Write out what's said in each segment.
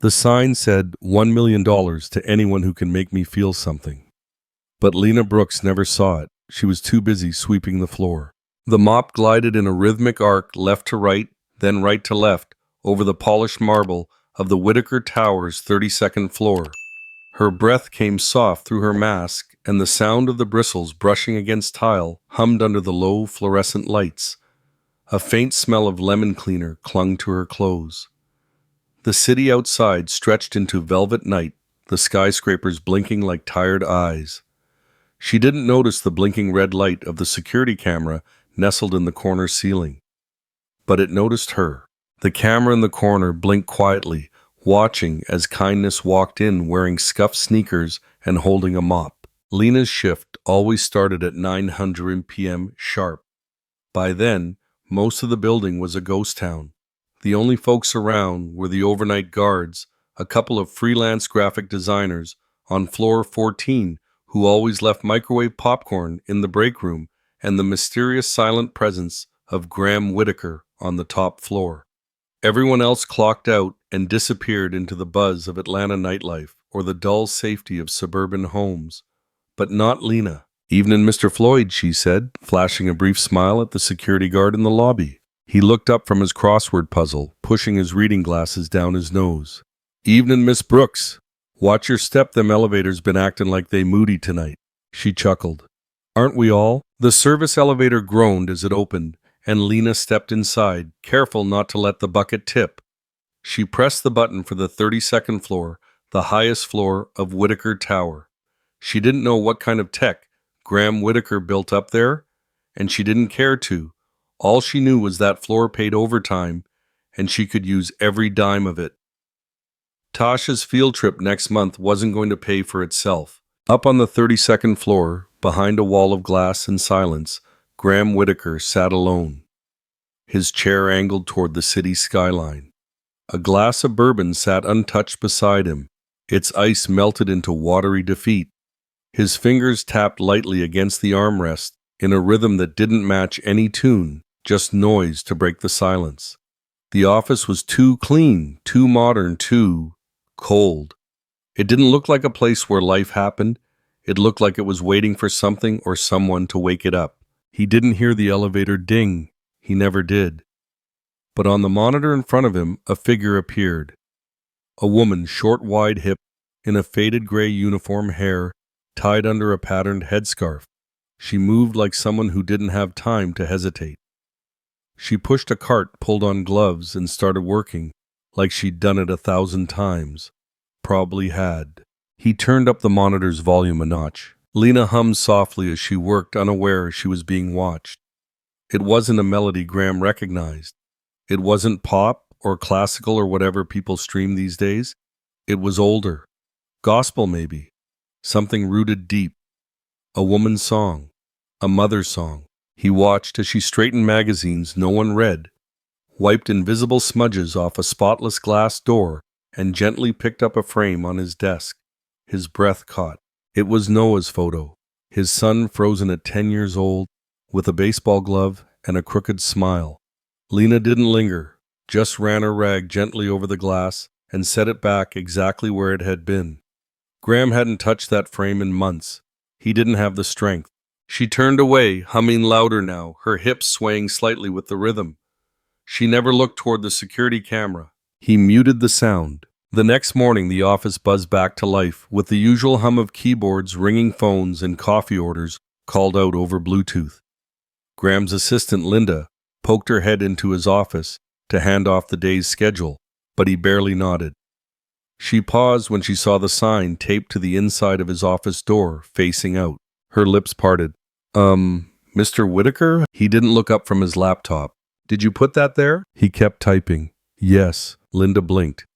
The sign said $1 million to anyone who can make me feel something. But Lena Brooks never saw it. She was too busy sweeping the floor. The mop glided in a rhythmic arc left to right, then right to left, over the polished marble of the Whitaker Tower's 32nd floor. Her breath came soft through her mask, and the sound of the bristles brushing against tile hummed under the low fluorescent lights. A faint smell of lemon cleaner clung to her clothes. The city outside stretched into velvet night, the skyscrapers blinking like tired eyes. She didn't notice the blinking red light of the security camera nestled in the corner ceiling. But it noticed her. The camera in the corner blinked quietly, watching as Kindness walked in wearing scuffed sneakers and holding a mop. Lena's shift always started at 9:00 p.m. sharp. By then, most of the building was a ghost town. The only folks around were the overnight guards, a couple of freelance graphic designers on floor 14 who always left microwave popcorn in the break room, and the mysterious silent presence of Graham Whitaker on the top floor. Everyone else clocked out and disappeared into the buzz of Atlanta nightlife or the dull safety of suburban homes. But not Lena. "Evening, Mr. Floyd," she said, flashing a brief smile at the security guard in the lobby. He looked up from his crossword puzzle, pushing his reading glasses down his nose. "Evening, Miss Brooks. Watch your step, them elevators been acting like they moody tonight." She chuckled. "Aren't we all?" The service elevator groaned as it opened, and Lena stepped inside, careful not to let the bucket tip. She pressed the button for the 32nd floor, the highest floor of Whitaker Tower. She didn't know what kind of tech Graham Whitaker built up there, and she didn't care to. All she knew was that floor paid overtime, and she could use every dime of it. Tasha's field trip next month wasn't going to pay for itself. Up on the 32nd floor, behind a wall of glass and silence, Graham Whitaker sat alone, his chair angled toward the city skyline. A glass of bourbon sat untouched beside him, its ice melted into watery defeat. His fingers tapped lightly against the armrest in a rhythm that didn't match any tune, just noise to break the silence. The office was too clean, too modern, too cold. It didn't look like a place where life happened. It looked like it was waiting for something or someone to wake it up. He didn't hear the elevator ding. He never did. But on the monitor in front of him, a figure appeared. A woman, short, wide-hipped, in a faded gray uniform, hair tied under a patterned headscarf. She moved like someone who didn't have time to hesitate. She pushed a cart, pulled on gloves, and started working, like she'd done it 1,000 times. Probably had. He turned up the monitor's volume a notch. Lena hummed softly as she worked, unaware she was being watched. It wasn't a melody Graham recognized. It wasn't pop or classical or whatever people stream these days. It was older. Gospel, maybe. Something rooted deep. A woman's song. A mother's song. He watched as she straightened magazines no one read, wiped invisible smudges off a spotless glass door, and gently picked up a frame on his desk. His breath caught. It was Noah's photo, his son frozen at 10 years old, with a baseball glove and a crooked smile. Lena didn't linger, just ran her rag gently over the glass and set it back exactly where it had been. Graham hadn't touched that frame in months. He didn't have the strength. She turned away, humming louder now, her hips swaying slightly with the rhythm. She never looked toward the security camera. He muted the sound. The next morning, the office buzzed back to life, with the usual hum of keyboards, ringing phones, and coffee orders called out over Bluetooth. Graham's assistant, Linda, poked her head into his office to hand off the day's schedule, but he barely nodded. She paused when she saw the sign taped to the inside of his office door, facing out. Her lips parted. Mr. Whitaker?" He didn't look up from his laptop. "Did you put that there?" He kept typing. "Yes," Linda blinked.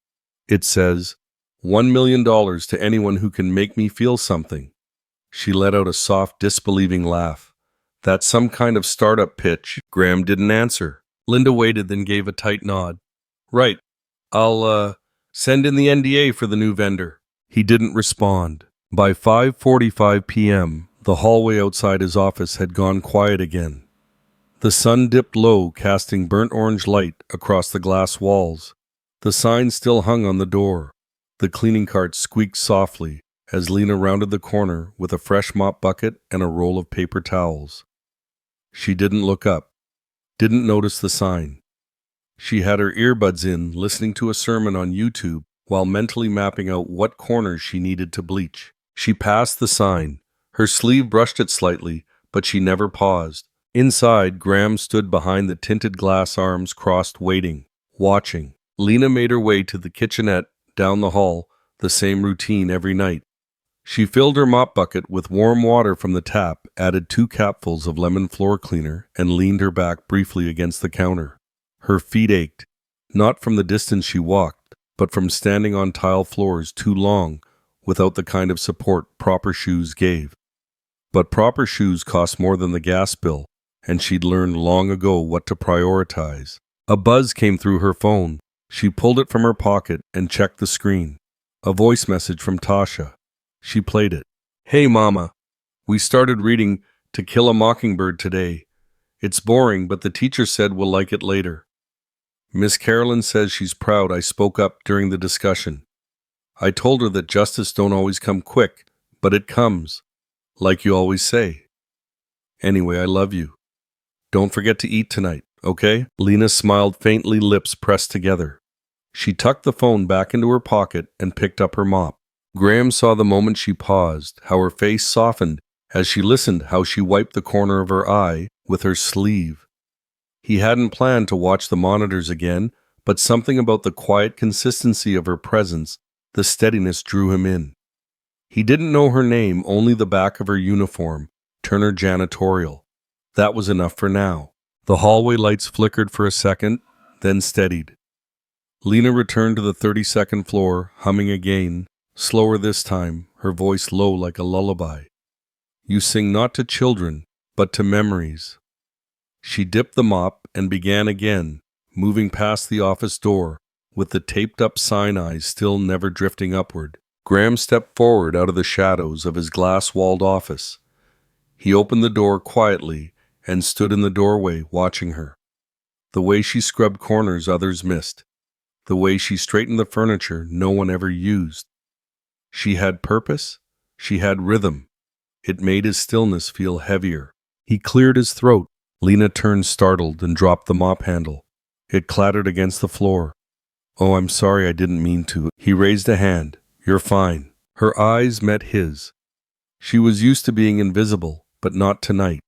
"It says, $1 million to anyone who can make me feel something." She let out a soft, disbelieving laugh. "That's some kind of startup pitch." Graham didn't answer. Linda waited, then gave a tight nod. "Right. I'll, send in the NDA for the new vendor." He didn't respond. By 5:45 p.m., the hallway outside his office had gone quiet again. The sun dipped low, casting burnt orange light across the glass walls. The sign still hung on the door. The cleaning cart squeaked softly as Lena rounded the corner with a fresh mop bucket and a roll of paper towels. She didn't look up, didn't notice the sign. She had her earbuds in, listening to a sermon on YouTube while mentally mapping out what corners she needed to bleach. She passed the sign. Her sleeve brushed it slightly, but she never paused. Inside, Graham stood behind the tinted glass, arms crossed, waiting, watching. Lena made her way to the kitchenette, down the hall, the same routine every night. She filled her mop bucket with warm water from the tap, added 2 capfuls of lemon floor cleaner, and leaned her back briefly against the counter. Her feet ached, not from the distance she walked, but from standing on tile floors too long without the kind of support proper shoes gave. But proper shoes cost more than the gas bill, and she'd learned long ago what to prioritize. A buzz came through her phone. She pulled it from her pocket and checked the screen. A voice message from Tasha. She played it. "Hey, Mama. We started reading To Kill a Mockingbird today. It's boring, but the teacher said we'll like it later. Miss Carolyn says she's proud I spoke up during the discussion. I told her that justice don't always come quick, but it comes, like you always say. Anyway, I love you. Don't forget to eat tonight, okay?" Lena smiled faintly, lips pressed together. She tucked the phone back into her pocket and picked up her mop. Graham saw the moment she paused, how her face softened as she listened, how she wiped the corner of her eye with her sleeve. He hadn't planned to watch the monitors again, but something about the quiet consistency of her presence, the steadiness, drew him in. He didn't know her name, only the back of her uniform, Turner Janitorial. That was enough for now. The hallway lights flickered for a second, then steadied. Lena returned to the 32nd floor, humming again, slower this time, her voice low like a lullaby. "You sing not to children, but to memories." She dipped the mop and began again, moving past the office door, with the taped-up sign eyes still never drifting upward. Graham stepped forward out of the shadows of his glass-walled office. He opened the door quietly and stood in the doorway watching her. The way she scrubbed corners others missed. The way she straightened the furniture no one ever used. She had purpose. She had rhythm. It made his stillness feel heavier. He cleared his throat. Lena turned startled and dropped the mop handle. It clattered against the floor. "Oh, I'm sorry, I didn't mean to." He raised a hand. "You're fine." Her eyes met his. She was used to being invisible, but not tonight.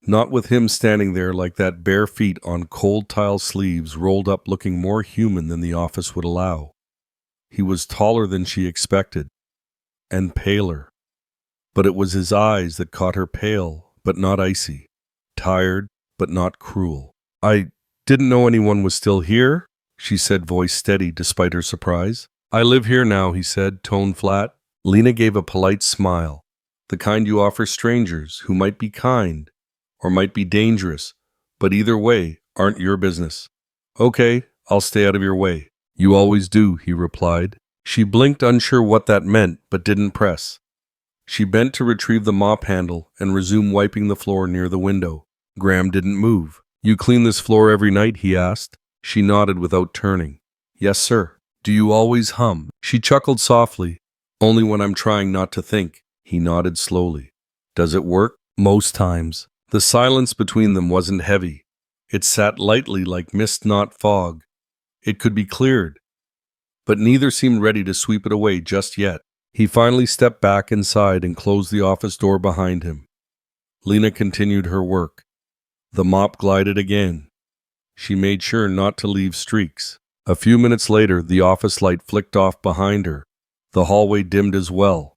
Not with him standing there like that, bare feet on cold tile sleeves rolled up, looking more human than the office would allow. He was taller than she expected, and paler. But it was his eyes that caught her, pale, but not icy. Tired, but not cruel. "I didn't know anyone was still here," she said, voice steady despite her surprise. "I live here now," he said, tone flat. Lena gave a polite smile, the kind you offer strangers who might be kind or might be dangerous, but either way aren't your business. "Okay, I'll stay out of your way." "You always do," he replied. She blinked, unsure what that meant, but didn't press. She bent to retrieve the mop handle and resume wiping the floor near the window. Graham didn't move. "You clean this floor every night?" he asked. She nodded without turning. "Yes, sir." "Do you always hum?" She chuckled softly. "Only when I'm trying not to think." He nodded slowly. "Does it work?" "Most times." The silence between them wasn't heavy. It sat lightly like mist, not fog. It could be cleared. But neither seemed ready to sweep it away just yet. He finally stepped back inside and closed the office door behind him. Lena continued her work. The mop glided again. She made sure not to leave streaks. A few minutes later, the office light flicked off behind her. The hallway dimmed as well.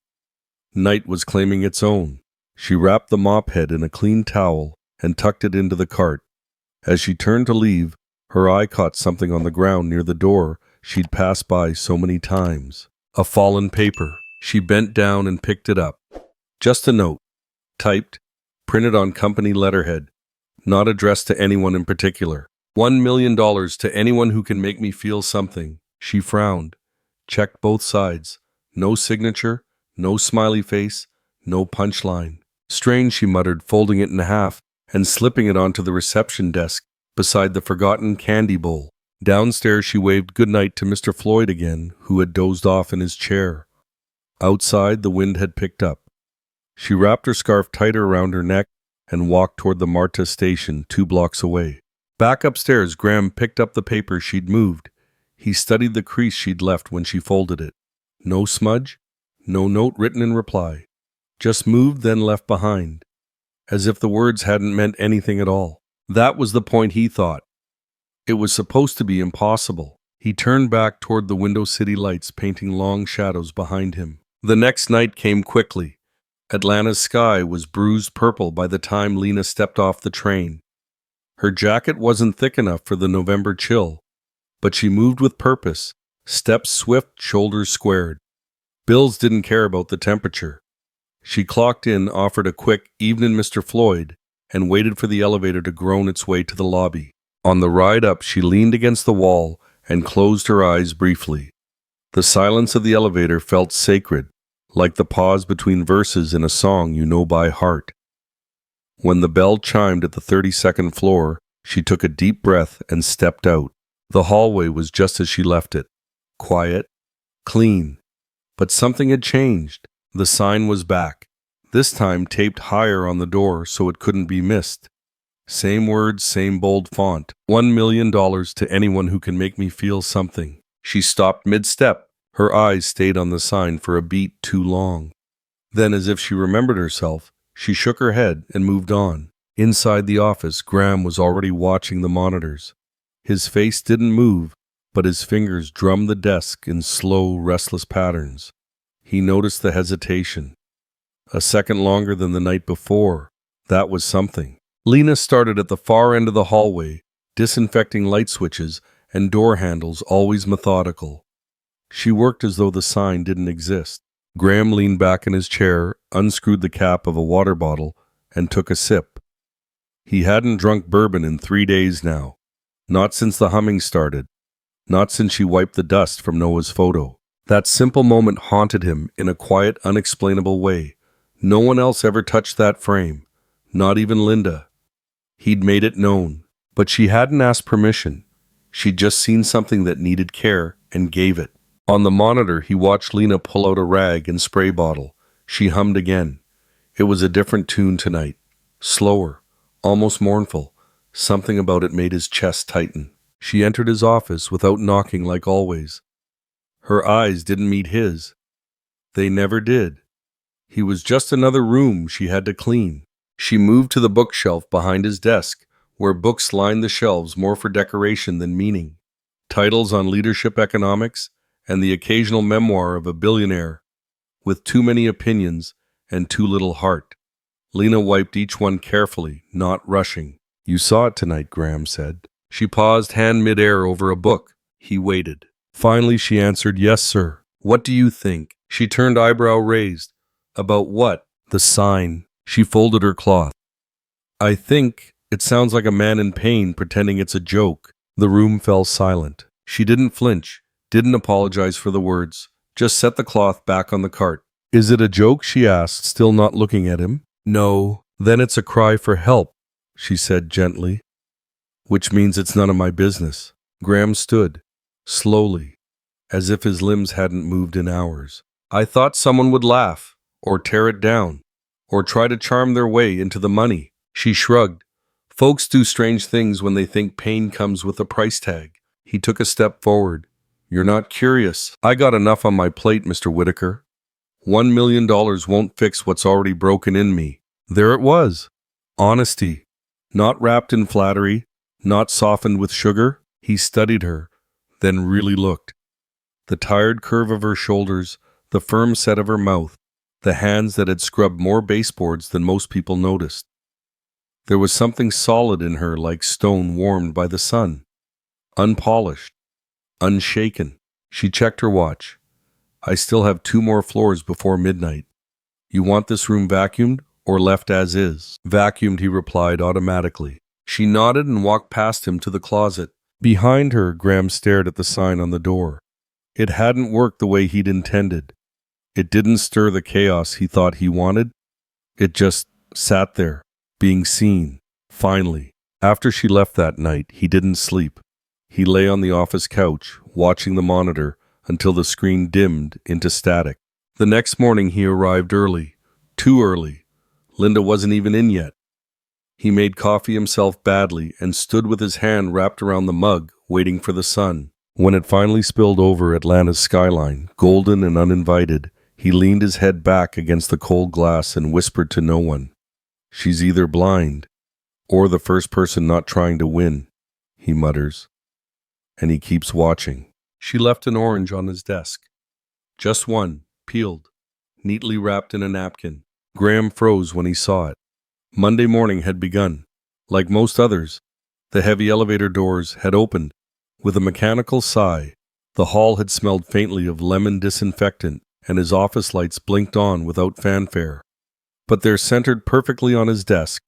Night was claiming its own. She wrapped the mop head in a clean towel and tucked it into the cart. As she turned to leave, her eye caught something on the ground near the door she'd passed by so many times. A fallen paper. She bent down and picked it up. Just a note. Typed, printed on company letterhead. Not addressed to anyone in particular. $1 million to anyone who can make me feel something. She frowned. Checked both sides. No signature, no smiley face, no punchline. Strange, she muttered, folding it in half and slipping it onto the reception desk beside the forgotten candy bowl. Downstairs, she waved goodnight to Mr. Floyd again, who had dozed off in his chair. Outside, the wind had picked up. She wrapped her scarf tighter around her neck and walked toward the Marta station 2 blocks away. Back upstairs, Graham picked up the paper she'd moved. He studied the crease she'd left when she folded it. No smudge, no note written in reply. Just moved, then left behind. As if the words hadn't meant anything at all. That was the point, he thought. It was supposed to be impossible. He turned back toward the window city lights painting long shadows behind him. The next night came quickly. Atlanta's sky was bruised purple by the time Lena stepped off the train. Her jacket wasn't thick enough for the November chill, but she moved with purpose, steps swift, shoulders squared. Bills didn't care about the temperature. She clocked in, offered a quick "Evening, Mr. Floyd," and waited for the elevator to groan its way to the lobby. On the ride up, she leaned against the wall and closed her eyes briefly. The silence of the elevator felt sacred, like the pause between verses in a song you know by heart. When the bell chimed at the 32nd floor, she took a deep breath and stepped out. The hallway was just as she left it. Quiet, clean. But something had changed. The sign was back, this time taped higher on the door so it couldn't be missed. Same words, same bold font. $1 million to anyone who can make me feel something. She stopped mid-step. Her eyes stayed on the sign for a beat too long. Then, as if she remembered herself, she shook her head and moved on. Inside the office, Graham was already watching the monitors. His face didn't move, but his fingers drummed the desk in slow, restless patterns. He noticed the hesitation. A second longer than the night before. That was something. Lena started at the far end of the hallway, disinfecting light switches and door handles, always methodical. She worked as though the sign didn't exist. Graham leaned back in his chair, unscrewed the cap of a water bottle, and took a sip. He hadn't drunk bourbon in 3 days now. Not since the humming started. Not since she wiped the dust from Noah's photo. That simple moment haunted him in a quiet, unexplainable way. No one else ever touched that frame. Not even Linda. He'd made it known. But she hadn't asked permission. She'd just seen something that needed care and gave it. On the monitor, he watched Lena pull out a rag and spray bottle. She hummed again. It was a different tune tonight. Slower, almost mournful. Something about it made his chest tighten. She entered his office without knocking like always. Her eyes didn't meet his. They never did. He was just another room she had to clean. She moved to the bookshelf behind his desk, where books lined the shelves more for decoration than meaning. Titles on leadership economics, and the occasional memoir of a billionaire, with too many opinions and too little heart. Lena wiped each one carefully, not rushing. "You saw it tonight," Graham said. She paused, hand mid-air over a book. He waited. Finally, she answered, "Yes, sir." "What do you think?" She turned, eyebrow raised. "About what?" "The sign." She folded her cloth. "I think it sounds like a man in pain pretending it's a joke." The room fell silent. She didn't flinch, didn't apologize for the words, just set the cloth back on the cart. "Is it a joke?" she asked, still not looking at him. "No." "Then it's a cry for help," she said gently. "Which means it's none of my business." Graham stood, slowly, as if his limbs hadn't moved in hours. "I thought someone would laugh, or tear it down, or try to charm their way into the money." She shrugged. "Folks do strange things when they think pain comes with a price tag." He took a step forward. "You're not curious. I got enough on my plate, Mr. Whitaker. $1 million won't fix what's already broken in me." There it was. Honesty. Not wrapped in flattery, not softened with sugar. He studied her, then really looked. The tired curve of her shoulders, the firm set of her mouth, the hands that had scrubbed more baseboards than most people noticed. There was something solid in her, like stone warmed by the sun. Unpolished. Unshaken. She checked her watch. "I still have 2 more floors before midnight. You want this room vacuumed or left as is?" "Vacuumed," he replied automatically. She nodded and walked past him to the closet. Behind her, Graham stared at the sign on the door. It hadn't worked the way he'd intended. It didn't stir the chaos he thought he wanted. It just sat there, being seen. Finally, after she left that night, he didn't sleep. He lay on the office couch, watching the monitor until the screen dimmed into static. The next morning he arrived early. Too early. Linda wasn't even in yet. He made coffee himself badly and stood with his hand wrapped around the mug, waiting for the sun. When it finally spilled over Atlanta's skyline, golden and uninvited, he leaned his head back against the cold glass and whispered to no one. "She's either blind or the first person not trying to win," he mutters. And he keeps watching. She left an orange on his desk. Just one, peeled, neatly wrapped in a napkin. Graham froze when he saw it. Monday morning had begun. Like most others, the heavy elevator doors had opened. With a mechanical sigh, the hall had smelled faintly of lemon disinfectant, and his office lights blinked on without fanfare. But there, centered perfectly on his desk,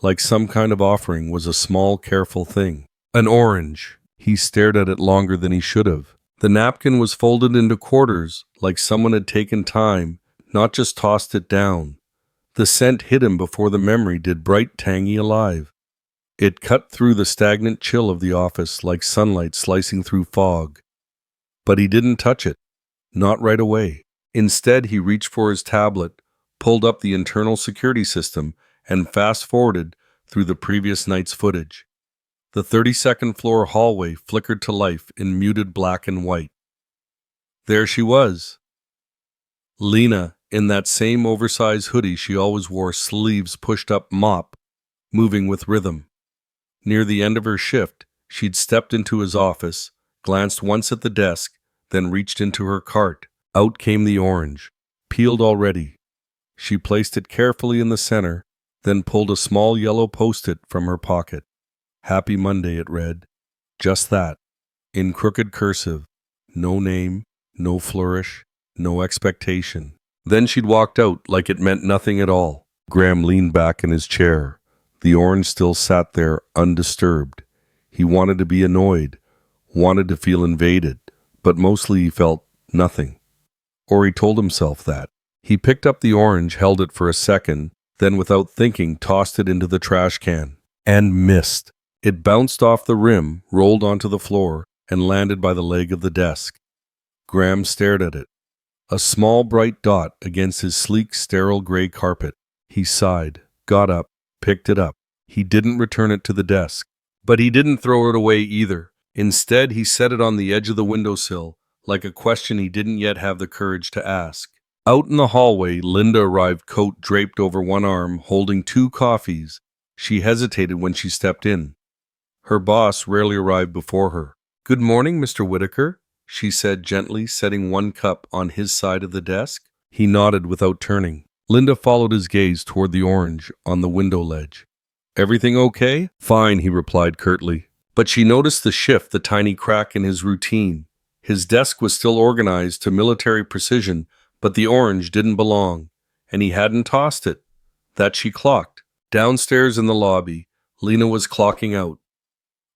like some kind of offering, was a small, careful thing. An orange. He stared at it longer than he should have. The napkin was folded into quarters, like someone had taken time, not just tossed it down. The scent hit him before the memory did, bright, tangy, alive. It cut through the stagnant chill of the office like sunlight slicing through fog. But he didn't touch it. Not right away. Instead, he reached for his tablet, pulled up the internal security system, and fast-forwarded through the previous night's footage. The 32nd floor hallway flickered to life in muted black and white. There she was. Lena, in that same oversized hoodie she always wore, sleeves pushed up, mop, moving with rhythm. Near the end of her shift, she'd stepped into his office, glanced once at the desk, then reached into her cart. Out came the orange, peeled already. She placed it carefully in the center, then pulled a small yellow post-it from her pocket. "Happy Monday," it read. Just that. In crooked cursive. No name, no flourish, no expectation. Then she'd walked out like it meant nothing at all. Graham leaned back in his chair. The orange still sat there, undisturbed. He wanted to be annoyed, wanted to feel invaded, but mostly he felt nothing. Or he told himself that. He picked up the orange, held it for a second, then without thinking tossed it into the trash can. And missed. It bounced off the rim, rolled onto the floor, and landed by the leg of the desk. Graham stared at it. A small bright dot against his sleek, sterile gray carpet. He sighed, got up, picked it up. He didn't return it to the desk. But he didn't throw it away either. Instead, he set it on the edge of the windowsill, like a question he didn't yet have the courage to ask. Out in the hallway, Linda arrived, coat draped over one arm, holding 2 coffees. She hesitated when she stepped in. Her boss rarely arrived before her. "Good morning, Mr. Whitaker," she said gently, setting one cup on his side of the desk. He nodded without turning. Linda followed his gaze toward the orange on the window ledge. "Everything okay?" "Fine," he replied curtly. But she noticed the shift, the tiny crack in his routine. His desk was still organized to military precision, but the orange didn't belong, and he hadn't tossed it. That she clocked. Downstairs in the lobby, Lena was clocking out.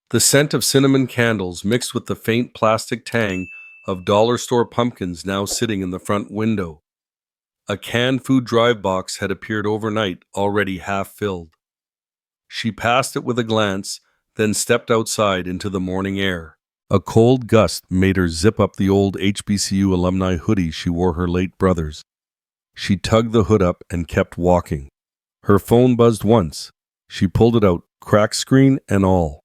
The scent of cinnamon candles mixed with the faint plastic tang of dollar store pumpkins now sitting in the front window. A canned food drive box had appeared overnight, already half filled. She passed it with a glance, then stepped outside into the morning air. A cold gust made her zip up the old HBCU alumni hoodie she wore her late brother's. She tugged the hood up and kept walking. Her phone buzzed once. She pulled it out, cracked screen and all.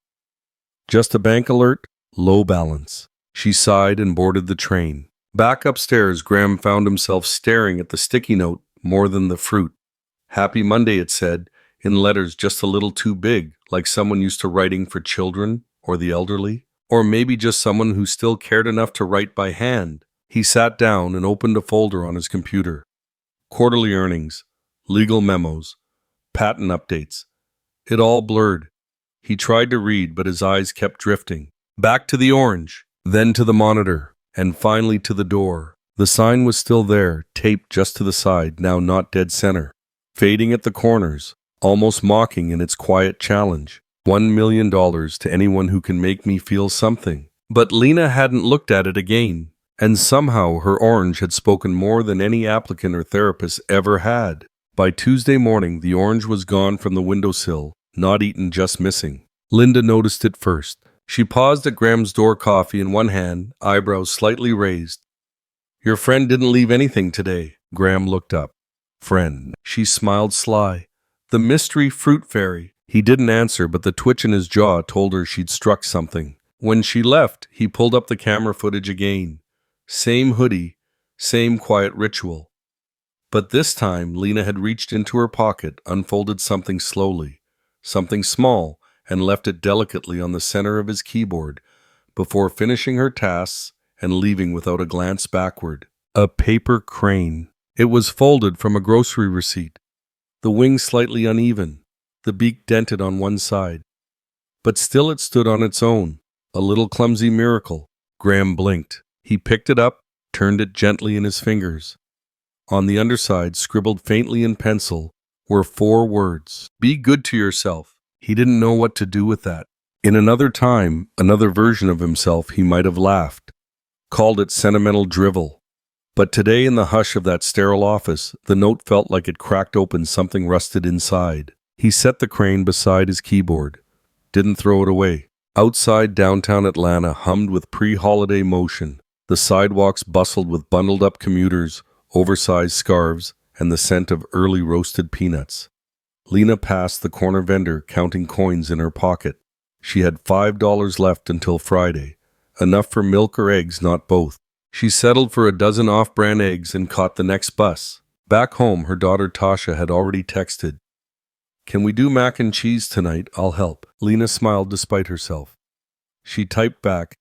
Just a bank alert, low balance. She sighed and boarded the train. Back upstairs, Graham found himself staring at the sticky note more than the fruit. "Happy Monday," it said, in letters just a little too big, like someone used to writing for children or the elderly, or maybe just someone who still cared enough to write by hand. He sat down and opened a folder on his computer. Quarterly earnings, legal memos, patent updates. It all blurred. He tried to read, but his eyes kept drifting. Back to the orange, then to the monitor, and finally to the door. The sign was still there, taped just to the side, now not dead center. Fading at the corners, almost mocking in its quiet challenge. $1 million to anyone who can make me feel something. But Lena hadn't looked at it again, and somehow her orange had spoken more than any applicant or therapist ever had. By Tuesday morning, the orange was gone from the windowsill. Not eaten, just missing. Linda noticed it first. She paused at Graham's door, coffee in one hand, eyebrows slightly raised. Your friend didn't leave anything today. Graham looked up. Friend. She smiled sly. The mystery fruit fairy. He didn't answer, but the twitch in his jaw told her she'd struck something. When she left, he pulled up the camera footage again. Same hoodie, same quiet ritual. But this time, Lena had reached into her pocket, unfolded something slowly, something small, and left it delicately on the center of his keyboard, before finishing her tasks and leaving without a glance backward. A paper crane. It was folded from a grocery receipt. The wing slightly uneven, the beak dented on one side. But still it stood on its own, a little clumsy miracle. Graham blinked. He picked it up, turned it gently in his fingers. On the underside, scribbled faintly in pencil, were 4 words. Be good to yourself. He didn't know what to do with that. In another time, another version of himself, he might have laughed, called it sentimental drivel. But today, in the hush of that sterile office, the note felt like it cracked open something rusted inside. He set the crane beside his keyboard. Didn't throw it away. Outside downtown Atlanta hummed with pre-holiday motion. The sidewalks bustled with bundled-up commuters, oversized scarves, and the scent of early roasted peanuts. Lena passed the corner vendor, counting coins in her pocket. She had $5 left until Friday, enough for milk or eggs, not both. She settled for a dozen off-brand eggs and caught the next bus. Back home, her daughter Tasha had already texted, "Can we do mac and cheese tonight? I'll help." Lena smiled despite herself. She typed back,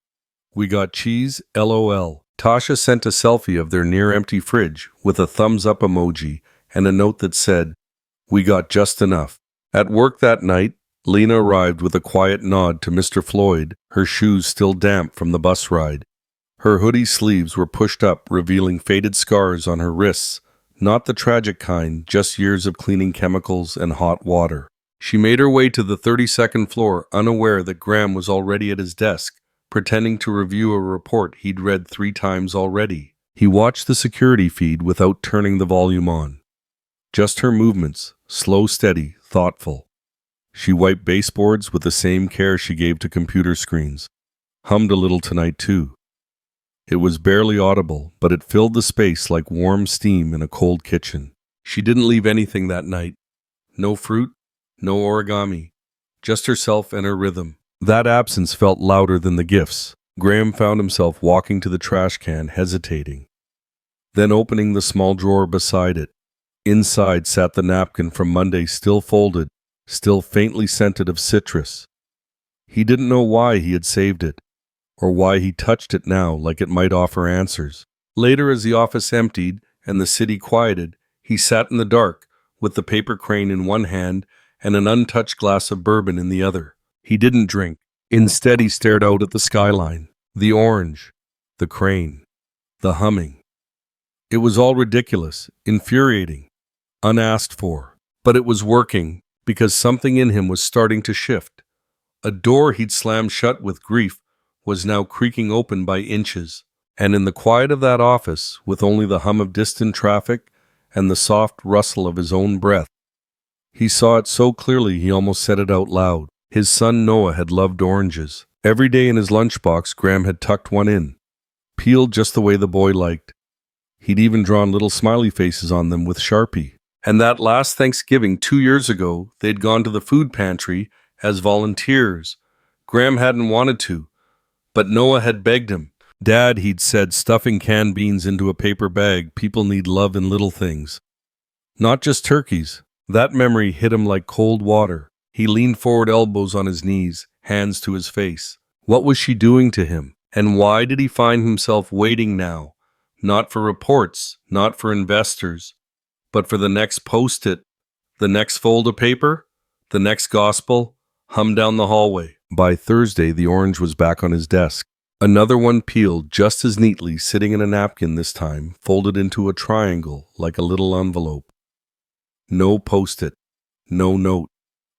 "We got cheese, LOL." Tasha sent a selfie of their near-empty fridge with a thumbs-up emoji and a note that said, "We got just enough." At work that night, Lena arrived with a quiet nod to Mr. Floyd, her shoes still damp from the bus ride. Her hoodie sleeves were pushed up, revealing faded scars on her wrists, not the tragic kind, just years of cleaning chemicals and hot water. She made her way to the 32nd floor, unaware that Graham was already at his desk, pretending to review a report he'd read 3 times already. He watched the security feed without turning the volume on. Just her movements, slow, steady, thoughtful. She wiped baseboards with the same care she gave to computer screens. Hummed a little tonight, too. It was barely audible, but it filled the space like warm steam in a cold kitchen. She didn't leave anything that night. No fruit, no origami. Just herself and her rhythm. That absence felt louder than the gifts. Graham found himself walking to the trash can, hesitating. Then opening the small drawer beside it. Inside sat the napkin from Monday, still folded, still faintly scented of citrus. He didn't know why he had saved it, or why he touched it now like it might offer answers. Later, as the office emptied and the city quieted, he sat in the dark, with the paper crane in one hand and an untouched glass of bourbon in the other. He didn't drink. Instead, he stared out at the skyline, the orange, the crane, the humming. It was all ridiculous, infuriating, unasked for. But it was working, because something in him was starting to shift. A door he'd slammed shut with grief was now creaking open by inches, and in the quiet of that office, with only the hum of distant traffic and the soft rustle of his own breath, he saw it so clearly he almost said it out loud. His son Noah had loved oranges. Every day in his lunchbox, Graham had tucked one in, peeled just the way the boy liked. He'd even drawn little smiley faces on them with Sharpie. And that last Thanksgiving 2 years ago, they'd gone to the food pantry as volunteers. Graham hadn't wanted to, but Noah had begged him. "Dad," he'd said, stuffing canned beans into a paper bag, "people need love in little things. Not just turkeys." That memory hit him like cold water. He leaned forward, elbows on his knees, hands to his face. What was she doing to him? And why did he find himself waiting now? Not for reports, not for investors, but for the next post-it, the next fold of paper, the next gospel, hummed down the hallway. By Thursday, the orange was back on his desk. Another one peeled just as neatly, sitting in a napkin this time, folded into a triangle like a little envelope. No post-it, no note.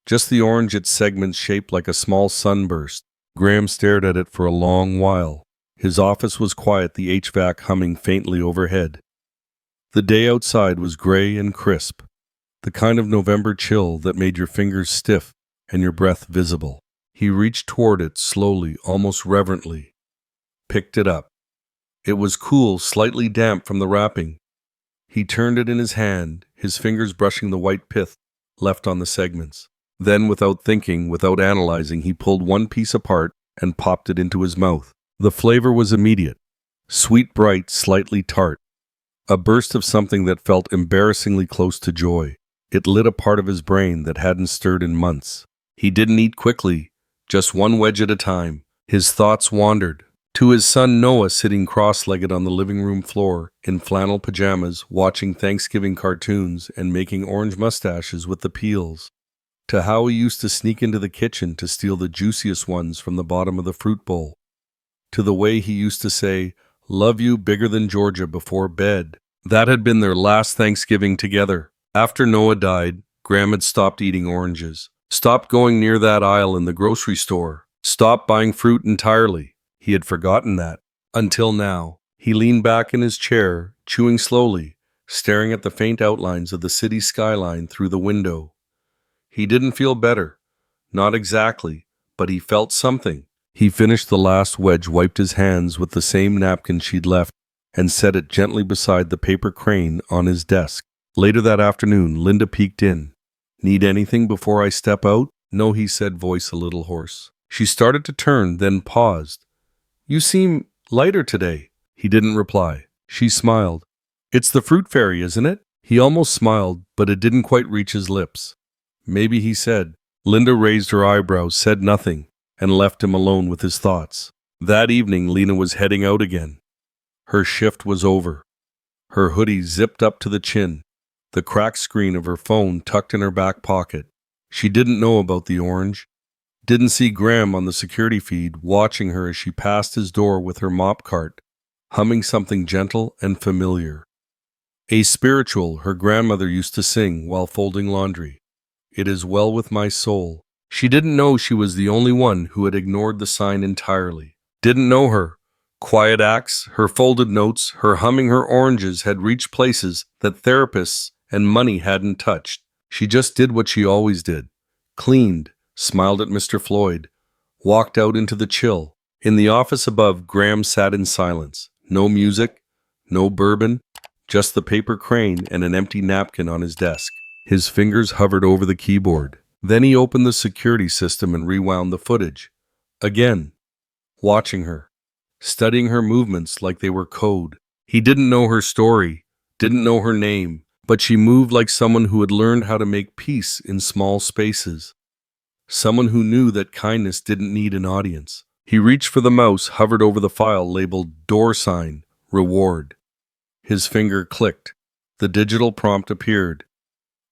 Just the orange, its segments shaped like a small sunburst. Graham stared at it for a long while. His office was quiet, the HVAC humming faintly overhead. The day outside was gray and crisp, the kind of November chill that made your fingers stiff and your breath visible. He reached toward it slowly, almost reverently. Picked it up. It was cool, slightly damp from the wrapping. He turned it in his hand, his fingers brushing the white pith left on the segments. Then, without thinking, without analyzing, he pulled one piece apart and popped it into his mouth. The flavor was immediate. Sweet, bright, slightly tart. A burst of something that felt embarrassingly close to joy. It lit a part of his brain that hadn't stirred in months. He didn't eat quickly, just one wedge at a time. His thoughts wandered to his son Noah sitting cross-legged on the living room floor in flannel pajamas, watching Thanksgiving cartoons and making orange mustaches with the peels. To how he used to sneak into the kitchen to steal the juiciest ones from the bottom of the fruit bowl. To the way he used to say, "Love you bigger than Georgia" before bed. That had been their last Thanksgiving together. After Noah died, Graham had stopped eating oranges, stopped going near that aisle in the grocery store, stopped buying fruit entirely. He had forgotten that. Until now, he leaned back in his chair, chewing slowly, staring at the faint outlines of the city skyline through the window. He didn't feel better. Not exactly, but he felt something. He finished the last wedge, wiped his hands with the same napkin she'd left, and set it gently beside the paper crane on his desk. Later that afternoon, Linda peeked in. "Need anything before I step out?" "No," he said, voice a little hoarse. She started to turn, then paused. "You seem lighter today." He didn't reply. She smiled. "It's the fruit fairy, isn't it?" He almost smiled, but it didn't quite reach his lips. "Maybe," he said. Linda raised her eyebrows, said nothing, and left him alone with his thoughts. That evening, Lena was heading out again. Her shift was over. Her hoodie zipped up to the chin, the cracked screen of her phone tucked in her back pocket. She didn't know about the orange. Didn't see Graham on the security feed watching her as she passed his door with her mop cart, humming something gentle and familiar. A spiritual her grandmother used to sing while folding laundry. "It is well with my soul." She didn't know she was the only one who had ignored the sign entirely. Didn't know her. Quiet acts, her folded notes, her humming her oranges had reached places that therapists and money hadn't touched. She just did what she always did. Cleaned, smiled at Mr. Floyd, walked out into the chill. In the office above, Graham sat in silence. No music, no bourbon, just the paper crane and an empty napkin on his desk. His fingers hovered over the keyboard. Then he opened the security system and rewound the footage. Again, watching her, studying her movements like they were code. He didn't know her story, didn't know her name, but she moved like someone who had learned how to make peace in small spaces. Someone who knew that kindness didn't need an audience. He reached for the mouse, hovered over the file labeled "Door Sign, Reward." His finger clicked. The digital prompt appeared.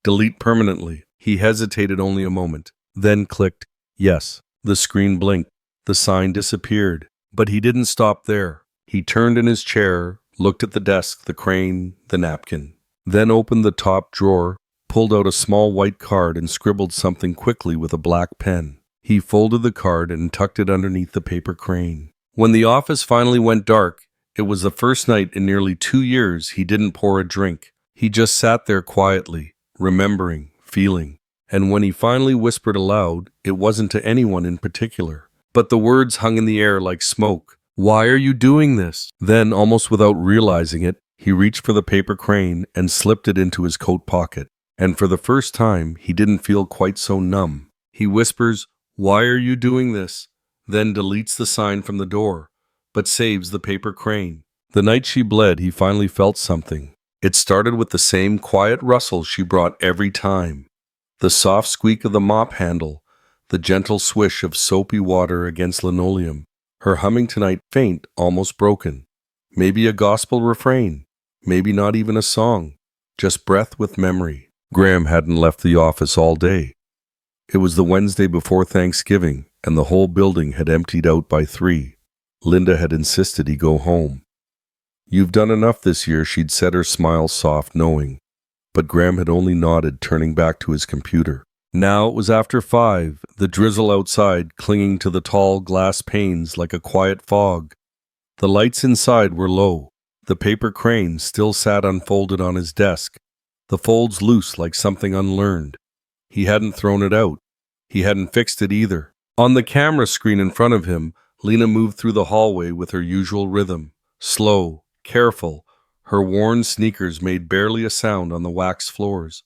"Delete permanently." He hesitated only a moment, then clicked "Yes." The screen blinked. The sign disappeared. But he didn't stop there. He turned in his chair, looked at the desk, the crane, the napkin, then opened the top drawer, pulled out a small white card and scribbled something quickly with a black pen. He folded the card and tucked it underneath the paper crane. When the office finally went dark, it was the first night in nearly 2 years he didn't pour a drink. He just sat there quietly, remembering, feeling. And when he finally whispered aloud, it wasn't to anyone in particular. But the words hung in the air like smoke. "Why are you doing this?" Then, almost without realizing it, he reached for the paper crane and slipped it into his coat pocket. And for the first time, he didn't feel quite so numb. He whispers, "Why are you doing this?" Then deletes the sign from the door, but saves the paper crane. The night she bled, he finally felt something. It started with the same quiet rustle she brought every time. The soft squeak of the mop handle, the gentle swish of soapy water against linoleum. Her humming tonight faint, almost broken. Maybe a gospel refrain, maybe not even a song, just breath with memory. Graham hadn't left the office all day. It was the Wednesday before Thanksgiving, and the whole building had emptied out by 3. Linda had insisted he go home. "You've done enough this year," she'd said, her smile soft, knowing. But Graham had only nodded, turning back to his computer. Now it was after 5, the drizzle outside clinging to the tall glass panes like a quiet fog. The lights inside were low. The paper crane still sat unfolded on his desk, the folds loose like something unlearned. He hadn't thrown it out. He hadn't fixed it either. On the camera screen in front of him, Lena moved through the hallway with her usual rhythm. Slow, careful, her worn sneakers made barely a sound on the waxed floors.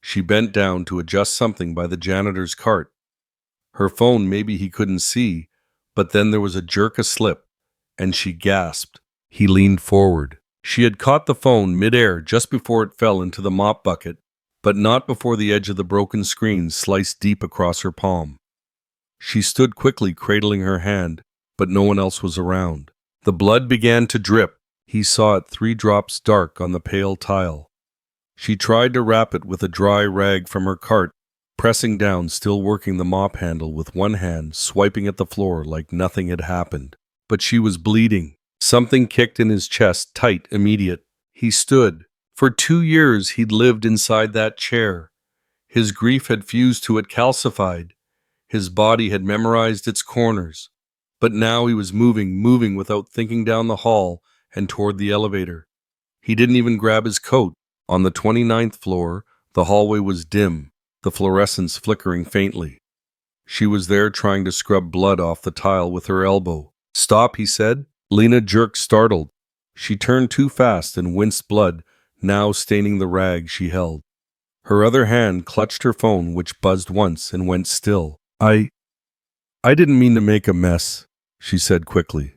She bent down to adjust something by the janitor's cart. Her phone maybe he couldn't see, but then there was a jerk aslip, and she gasped. He leaned forward. She had caught the phone midair just before it fell into the mop bucket, but not before the edge of the broken screen sliced deep across her palm. She stood quickly, cradling her hand, but no one else was around. The blood began to drip. He saw it 3 drops dark on the pale tile. She tried to wrap it with a dry rag from her cart, pressing down, still working the mop handle with one hand, swiping at the floor like nothing had happened. But she was bleeding. Something kicked in his chest, tight, immediate. He stood. For 2 years he'd lived inside that chair. His grief had fused to it, calcified. His body had memorized its corners. But now he was moving without thinking, down the hall and toward the elevator. He didn't even grab his coat. On the 29th floor, the hallway was dim, the fluorescence flickering faintly. She was there trying to scrub blood off the tile with her elbow. "Stop," he said. Lena jerked, startled. She turned too fast and winced, blood now staining the rag she held. Her other hand clutched her phone, which buzzed once and went still. I didn't mean to make a mess," she said quickly,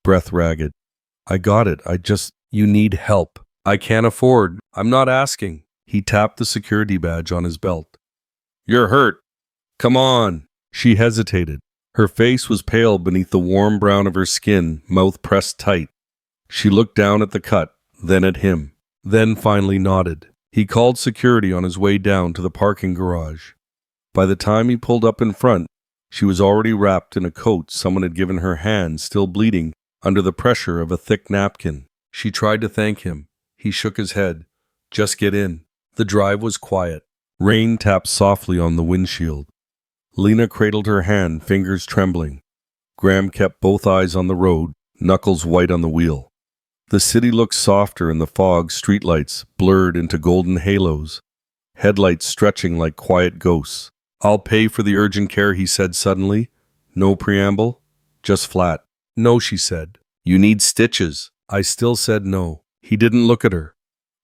breath ragged. "I got it. You need help. I can't afford. I'm not asking." He tapped the security badge on his belt. "You're hurt. Come on." She hesitated. Her face was pale beneath the warm brown of her skin, mouth pressed tight. She looked down at the cut, then at him, then finally nodded. He called security on his way down to the parking garage. By the time he pulled up in front, she was already wrapped in a coat someone had given her, hand still bleeding under the pressure of a thick napkin. She tried to thank him. He shook his head. "Just get in." The drive was quiet. Rain tapped softly on the windshield. Lena cradled her hand, fingers trembling. Graham kept both eyes on the road, knuckles white on the wheel. The city looked softer in the fog, streetlights blurred into golden halos, headlights stretching like quiet ghosts. "I'll pay for the urgent care," he said suddenly. No preamble, just flat. "No," she said. "You need stitches." I still said no. He didn't look at her.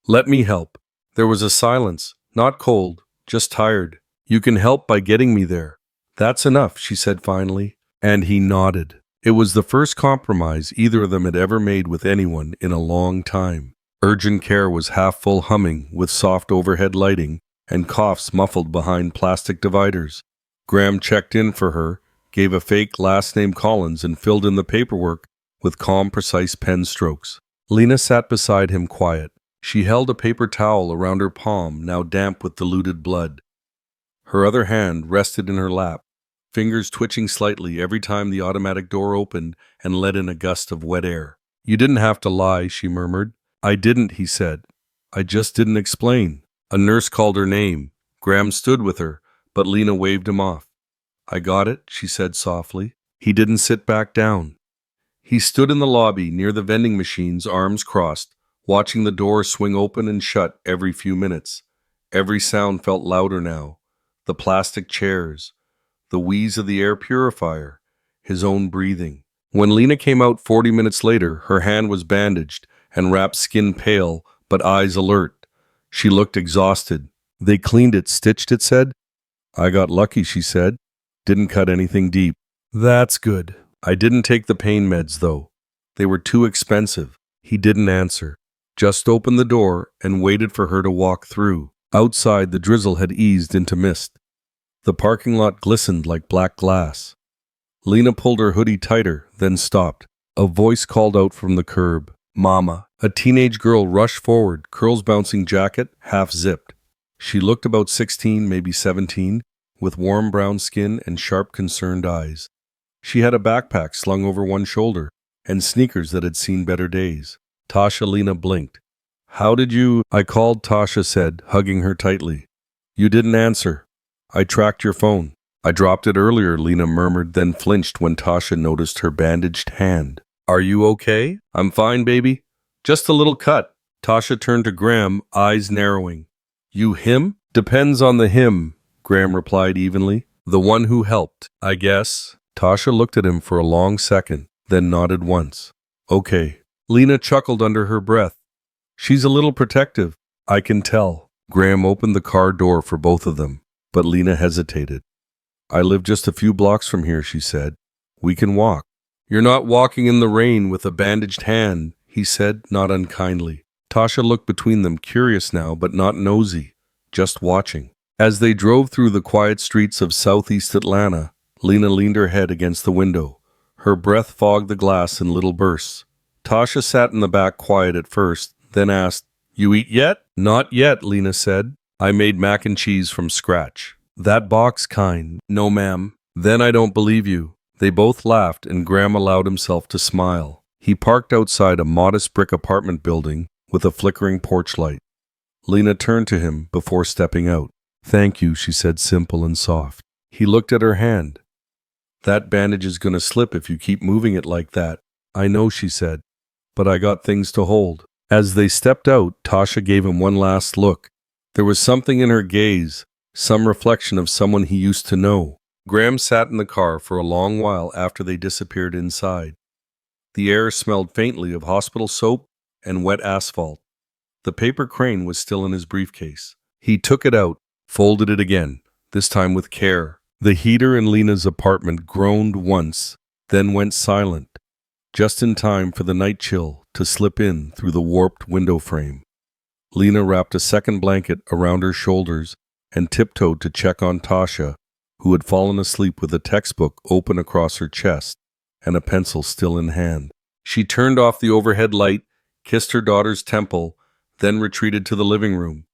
"Let me help." There was a silence, not cold, just tired. "You can help by getting me there." "That's enough," she said finally, and he nodded. It was the first compromise either of them had ever made with anyone in a long time. Urgent care was half full, humming with soft overhead lighting and coughs muffled behind plastic dividers. Graham checked in for her, gave a fake last name Collins, and filled in the paperwork with calm, precise pen strokes. Lena sat beside him, quiet. She held a paper towel around her palm, now damp with diluted blood. Her other hand rested in her lap, fingers twitching slightly every time the automatic door opened and let in a gust of wet air. "You didn't have to lie," she murmured. "I didn't," he said. "I just didn't explain." A nurse called her name. Graham stood with her, but Lena waved him off. "I got it," she said softly. He didn't sit back down. He stood in the lobby near the vending machines, arms crossed, watching the door swing open and shut every few minutes. Every sound felt louder now. The plastic chairs, the wheeze of the air purifier, his own breathing. When Lena came out 40 minutes later, her hand was bandaged and wrapped, skin pale, but eyes alert. She looked exhausted. "They cleaned it, stitched it," said. "I got lucky," she said. "Didn't cut anything deep." "That's good." "I didn't take the pain meds, though. They were too expensive." He didn't answer, just opened the door and waited for her to walk through. Outside, the drizzle had eased into mist. The parking lot glistened like black glass. Lena pulled her hoodie tighter, then stopped. A voice called out from the curb, "Mama." A teenage girl rushed forward, curls bouncing, jacket half zipped. She looked about 16, maybe 17, with warm brown skin and sharp, concerned eyes. She had a backpack slung over one shoulder and sneakers that had seen better days. Tasha. Lena blinked. "How did you—" "I called," Tasha said, hugging her tightly. "You didn't answer. I tracked your phone." "I dropped it earlier," Lena murmured, then flinched when Tasha noticed her bandaged hand. "Are you okay?" "I'm fine, baby. Just a little cut." Tasha turned to Graham, eyes narrowing. "You him?" "Depends on the him," Graham replied evenly. The one who helped, I guess. Tasha looked at him for a long second, then nodded once. Okay. Lena chuckled under her breath. She's a little protective, I can tell. Graham opened the car door for both of them, but Lena hesitated. I live just a few blocks from here, she said. We can walk. You're not walking in the rain with a bandaged hand, he said, not unkindly. Tasha looked between them, curious now, but not nosy, just watching. As they drove through the quiet streets of southeast Atlanta, Lena leaned her head against the window. Her breath fogged the glass in little bursts. Tasha sat in the back quiet at first, then asked, You eat yet? Not yet, Lena said. I made mac and cheese from scratch. That box kind. No, ma'am. Then I don't believe you. They both laughed, and Graham allowed himself to smile. He parked outside a modest brick apartment building with a flickering porch light. Lena turned to him before stepping out. Thank you, she said, simple and soft. He looked at her hand. That bandage is going to slip if you keep moving it like that. I know, she said, but I got things to hold. As they stepped out, Tasha gave him one last look. There was something in her gaze, some reflection of someone he used to know. Graham sat in the car for a long while after they disappeared inside. The air smelled faintly of hospital soap and wet asphalt. The paper crane was still in his briefcase. He took it out, folded it again, this time with care. The heater in Lena's apartment groaned once, then went silent, just in time for the night chill to slip in through the warped window frame. Lena wrapped a second blanket around her shoulders and tiptoed to check on Tasha, who had fallen asleep with a textbook open across her chest and a pencil still in hand. She turned off the overhead light, kissed her daughter's temple, then retreated to the living room.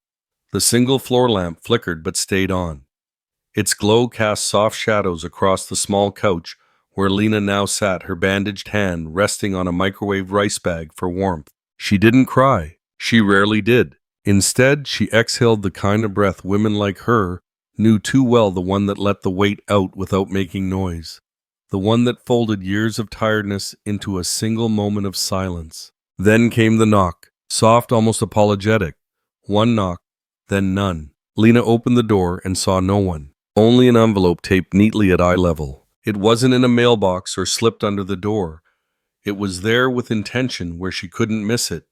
The single floor lamp flickered but stayed on. Its glow cast soft shadows across the small couch where Lena now sat, her bandaged hand resting on a microwave rice bag for warmth. She didn't cry. She rarely did. Instead, she exhaled the kind of breath women like her knew too well, the one that let the weight out without making noise, the one that folded years of tiredness into a single moment of silence. Then came the knock, soft, almost apologetic. One knock, then none. Lena opened the door and saw no one, only an envelope taped neatly at eye level. It wasn't in a mailbox or slipped under the door. It was there with intention where she couldn't miss it.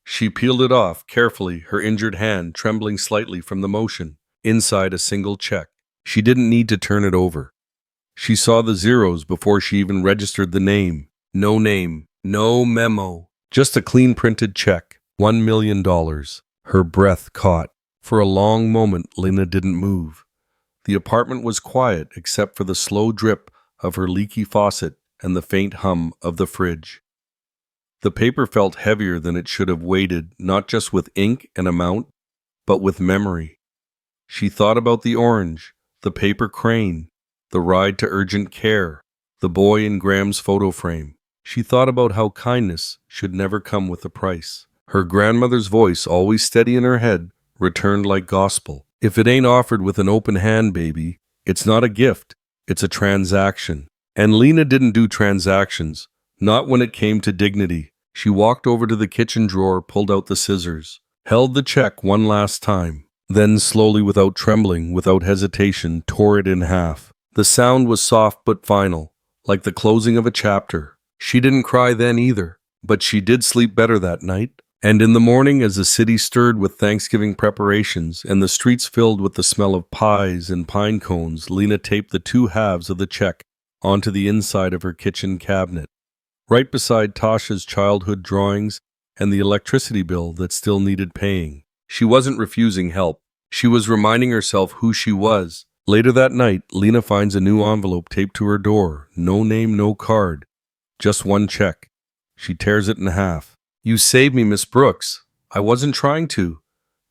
She peeled it off carefully, her injured hand trembling slightly from the motion. Inside, a single check. She didn't need to turn it over. She saw the zeros before she even registered the name. No name, no memo, just a clean printed check. $1 million. Her breath caught. For a long moment, Lena didn't move. The apartment was quiet except for the slow drip of her leaky faucet and the faint hum of the fridge. The paper felt heavier than it should have, weighted not just with ink and amount, but with memory. She thought about the orange, the paper crane, the ride to urgent care, the boy in Graham's photo frame. She thought about how kindness should never come with a price. Her grandmother's voice, always steady in her head, returned like gospel. If it ain't offered with an open hand, baby, it's not a gift, it's a transaction. And Lena didn't do transactions, not when it came to dignity. She walked over to the kitchen drawer, pulled out the scissors, held the check one last time. Then slowly, without trembling, without hesitation, tore it in half. The sound was soft but final, like the closing of a chapter. She didn't cry then either, but she did sleep better that night. And in the morning, as the city stirred with Thanksgiving preparations and the streets filled with the smell of pies and pine cones, Lena taped the two halves of the check onto the inside of her kitchen cabinet, right beside Tasha's childhood drawings and the electricity bill that still needed paying. She wasn't refusing help. She was reminding herself who she was. Later that night, Lena finds a new envelope taped to her door. No name, no card. Just one check. She tears it in half. You saved me, Miss Brooks. I wasn't trying to.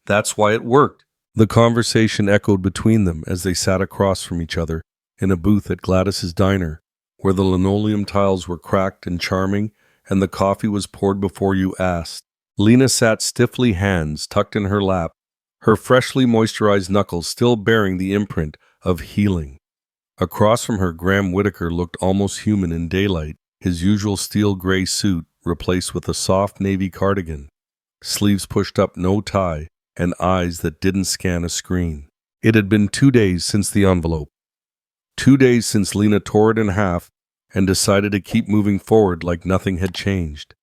That's why it worked. The conversation echoed between them as they sat across from each other in a booth at Gladys's diner, where the linoleum tiles were cracked and charming and the coffee was poured before you asked. Lena sat stiffly, hands tucked in her lap, her freshly moisturized knuckles still bearing the imprint of healing. Across from her, Graham Whitaker looked almost human in daylight, his usual steel gray suit replaced with a soft navy cardigan, sleeves pushed up, no tie, and eyes that didn't scan a screen. It had been 2 days since the envelope. 2 days since Lena tore it in half and decided to keep moving forward like nothing had changed.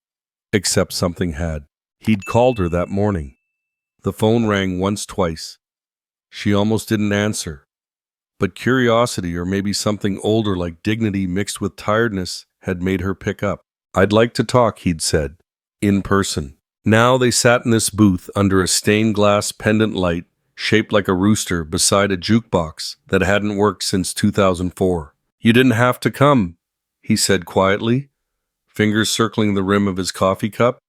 Except something had. He'd called her that morning. The phone rang once, twice. She almost didn't answer. But curiosity, or maybe something older like dignity mixed with tiredness, had made her pick up. "I'd like to talk," he'd said. In person. Now they sat in this booth under a stained glass pendant light shaped like a rooster beside a jukebox that hadn't worked since 2004. "You didn't have to come," he said quietly, fingers circling the rim of his coffee cup.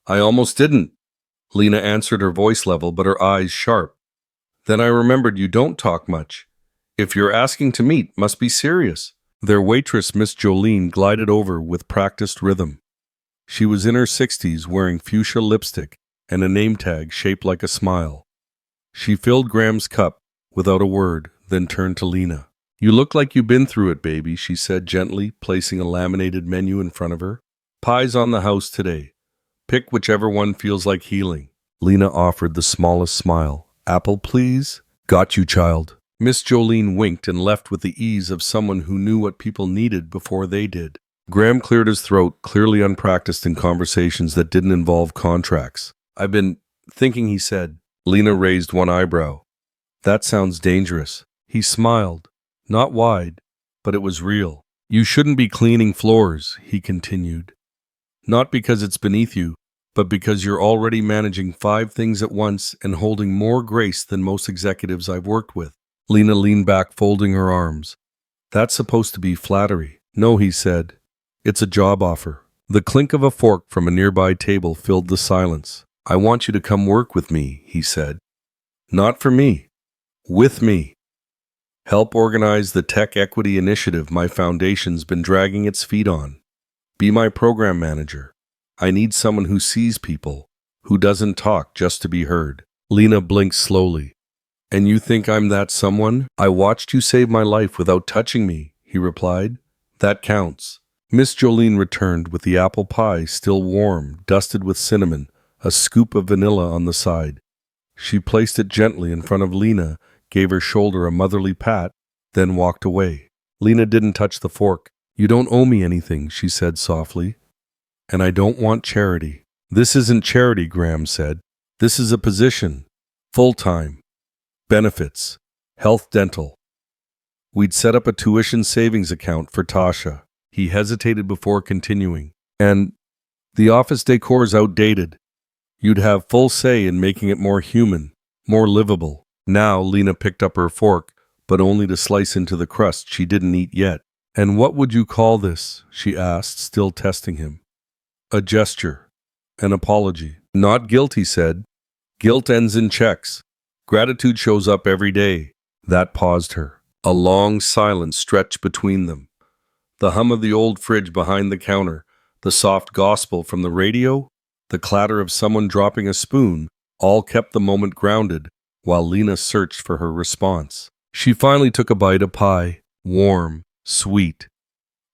"I almost didn't." Lena answered, her voice level but her eyes sharp. "Then I remembered you don't talk much. If you're asking to meet, must be serious." Their waitress, Miss Jolene, glided over with practiced rhythm. She was in her 60s, wearing fuchsia lipstick and a name tag shaped like a smile. She filled Graham's cup without a word, then turned to Lena. "You look like you've been through it, baby," she said gently, placing a laminated menu in front of her. "Pies on the house today. Pick whichever one feels like healing." Lena offered the smallest smile. "Apple, please?" "Got you, child." Miss Jolene winked and left with the ease of someone who knew what people needed before they did. Graham cleared his throat, clearly unpracticed in conversations that didn't involve contracts. "I've been thinking," he said. Lena raised one eyebrow. "That sounds dangerous." He smiled. Not wide, but it was real. "You shouldn't be cleaning floors," he continued. "Not because it's beneath you, but because you're already managing 5 things at once and holding more grace than most executives I've worked with." Lena leaned back, folding her arms. "That's supposed to be flattery." "No," he said. "It's a job offer." The clink of a fork from a nearby table filled the silence. "I want you to come work with me," he said. "Not for me. With me. Help organize the tech equity initiative my foundation's been dragging its feet on. Be my program manager. I need someone who sees people, who doesn't talk just to be heard." Lena blinked slowly. "And you think I'm that someone?" "I watched you save my life without touching me," he replied. "That counts." Miss Jolene returned with the apple pie still warm, dusted with cinnamon, a scoop of vanilla on the side. She placed it gently in front of Lena, gave her shoulder a motherly pat, then walked away. Lena didn't touch the fork. "You don't owe me anything," she said softly. "And I don't want charity." "This isn't charity," Graham said. "This is a position. Full-time. Benefits. Health, dental." We'd set up a tuition savings account for Tasha. He hesitated before continuing. "And the office decor's outdated. You'd have full say in making it more human, more livable." Now Lena picked up her fork, but only to slice into the crust she didn't eat yet. "And what would you call this?" she asked, still testing him. "A gesture. An apology." "Not guilt," he said. "Guilt ends in checks. Gratitude shows up every day." That paused her. A long silence stretched between them. The hum of the old fridge behind the counter, the soft gospel from the radio, the clatter of someone dropping a spoon, all kept the moment grounded while Lena searched for her response. She finally took a bite of pie, warm, sweet.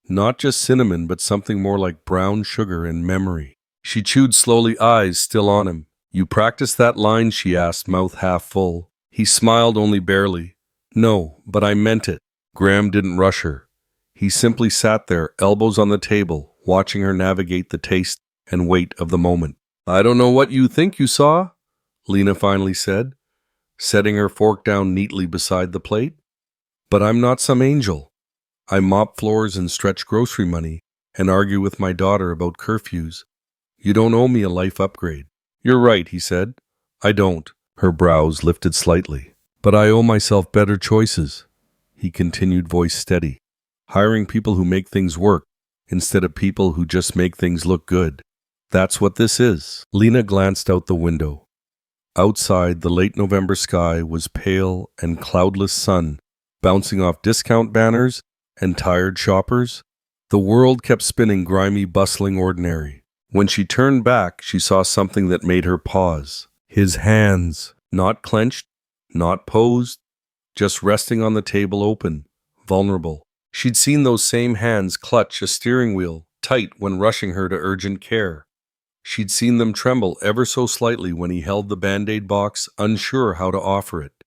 Not just cinnamon, but something more like brown sugar and memory. She chewed slowly, eyes still on him. "You practiced that line?" she asked, mouth half full. He smiled only barely. "No, but I meant it." Graham didn't rush her. He simply sat there, elbows on the table, watching her navigate the taste and weight of the moment. "I don't know what you think you saw," Lena finally said, setting her fork down neatly beside the plate. "But I'm not some angel. I mop floors and stretch grocery money and argue with my daughter about curfews. You don't owe me a life upgrade." "You're right," he said. "I don't." Her brows lifted slightly. "But I owe myself better choices," he continued, voice steady. "Hiring people who make things work instead of people who just make things look good. That's what this is." Lena glanced out the window. Outside, the late November sky was pale and cloudless sun, bouncing off discount banners and tired shoppers. The world kept spinning, grimy, bustling, ordinary. When she turned back, she saw something that made her pause. His hands, not clenched, not posed, just resting on the table, open, vulnerable. She'd seen those same hands clutch a steering wheel, tight when rushing her to urgent care. She'd seen them tremble ever so slightly when he held the Band-Aid box, unsure how to offer it.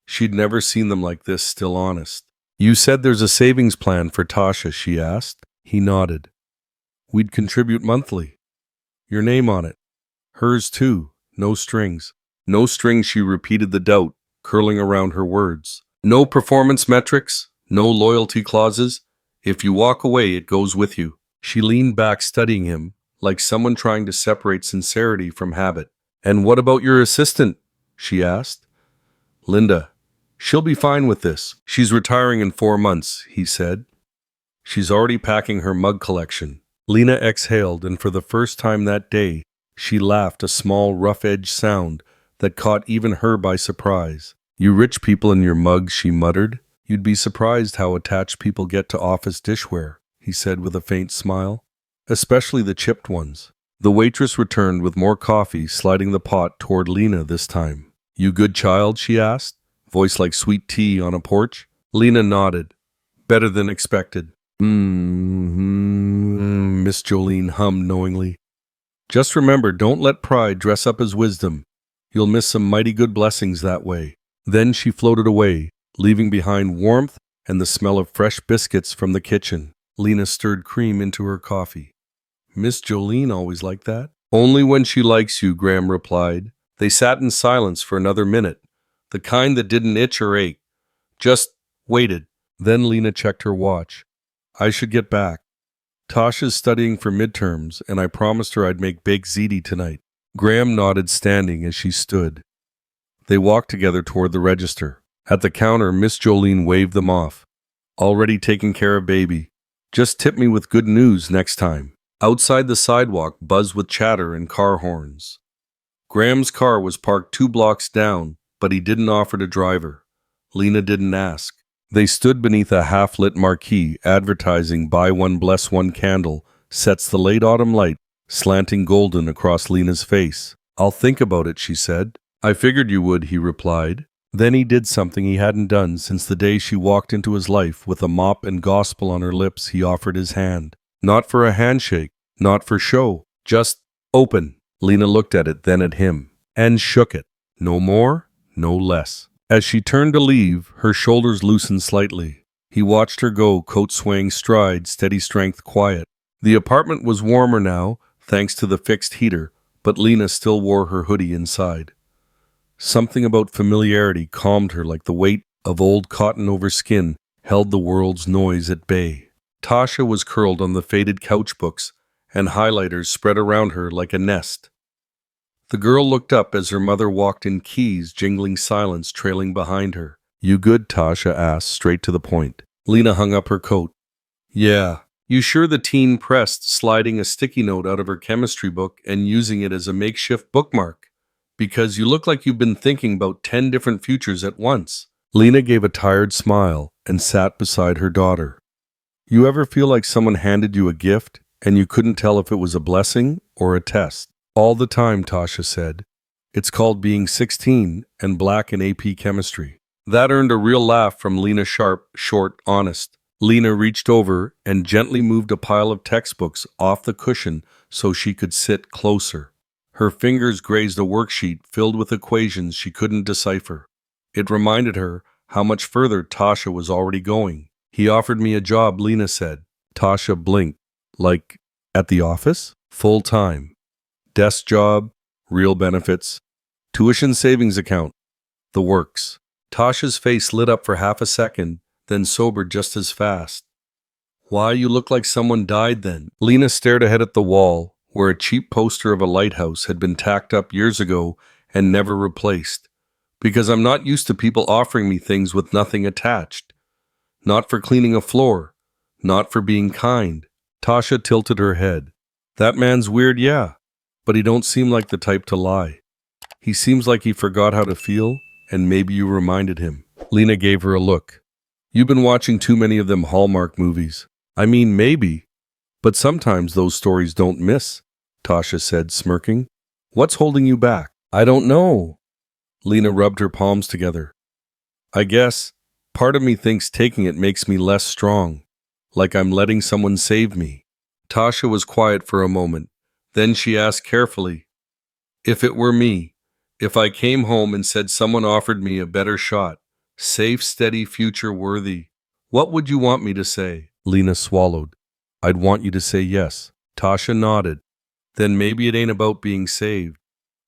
She'd never seen them like this, still honest. You said there's a savings plan for Tasha, she asked. He nodded. We'd contribute monthly. Your name on it. Hers too. No strings. No strings, she repeated, the doubt curling around her words. No performance metrics. No loyalty clauses. If you walk away, it goes with you. She leaned back, studying him, like someone trying to separate sincerity from habit. And what about your assistant? She asked. Linda. She'll be fine with this. She's retiring in 4 months, he said. She's already packing her mug collection. Lena exhaled, and for the first time that day, she laughed, a small, rough-edged sound that caught even her by surprise. You rich people and your mugs, she muttered. You'd be surprised how attached people get to office dishware, he said with a faint smile. Especially the chipped ones. The waitress returned with more coffee, sliding the pot toward Lena this time. You good child, she asked, voice like sweet tea on a porch. Lena nodded. Better than expected. Miss Jolene hummed knowingly. Just remember, don't let pride dress up as wisdom. You'll miss some mighty good blessings that way. Then she floated away, leaving behind warmth and the smell of fresh biscuits from the kitchen. Lena stirred cream into her coffee. Miss Jolene always like that? Only when she likes you, Graham replied. They sat in silence for another minute, the kind that didn't itch or ache. Just waited. Then Lena checked her watch. I should get back. Tasha's studying for midterms, and I promised her I'd make baked ziti tonight. Graham nodded, standing as she stood. They walked together toward the register. At the counter, Miss Jolene waved them off. Already taking care of baby. Just tip me with good news next time. Outside, the sidewalk buzzed with chatter and car horns. Graham's car was parked 2 blocks down, but he didn't offer to drive her. Lena didn't ask. They stood beneath a half-lit marquee advertising "Buy one, bless one" candle sets the late autumn light slanting golden across Lena's face. I'll think about it, she said. I figured you would, he replied. Then he did something he hadn't done since the day she walked into his life with a mop and gospel on her lips. He offered his hand. Not for a handshake, not for show, just open. Lena looked at it, then at him, and shook it. No more, no less. As she turned to leave, her shoulders loosened slightly. He watched her go, coat swaying stride, steady strength, quiet. The apartment was warmer now, thanks to the fixed heater, but Lena still wore her hoodie inside. Something about familiarity calmed her, like the weight of old cotton over skin held the world's noise at bay. Tasha was curled on the faded couch books, and highlighters spread around her like a nest. The girl looked up as her mother walked in, keys jingling, silence trailing behind her. You good? Tasha asked, straight to the point. Lena hung up her coat. Yeah. You sure? The teen pressed, sliding a sticky note out of her chemistry book and using it as a makeshift bookmark. Because you look like you've been thinking about 10 different futures at once. Lena gave a tired smile and sat beside her daughter. You ever feel like someone handed you a gift and you couldn't tell if it was a blessing or a test? All the time, Tasha said. It's called being 16 and black in AP chemistry. That earned a real laugh from Lena, sharp, short, honest. Lena reached over and gently moved a pile of textbooks off the cushion so she could sit closer. Her fingers grazed a worksheet filled with equations she couldn't decipher. It reminded her how much further Tasha was already going. He offered me a job, Lena said. Tasha blinked. Like, at the office? Full time. Desk job, real benefits, tuition savings account, the works. Tasha's face lit up for half a second, then sobered just as fast. Why, you look like someone died then. Lena stared ahead at the wall, where a cheap poster of a lighthouse had been tacked up years ago and never replaced. Because I'm not used to people offering me things with nothing attached. Not for cleaning a floor, not for being kind. Tasha tilted her head. That man's weird, yeah. But he don't seem like the type to lie. He seems like he forgot how to feel, and maybe you reminded him. Lena gave her a look. You've been watching too many of them Hallmark movies. I mean, maybe. But sometimes those stories don't miss, Tasha said, smirking. What's holding you back? I don't know. Lena rubbed her palms together. I guess part of me thinks taking it makes me less strong, like I'm letting someone save me. Tasha was quiet for a moment. Then she asked carefully, if it were me, if I came home and said someone offered me a better shot, safe, steady, future worthy, What would you want me to say? Lena swallowed. I'd want you to say yes. Tasha nodded. Then maybe it ain't about being saved.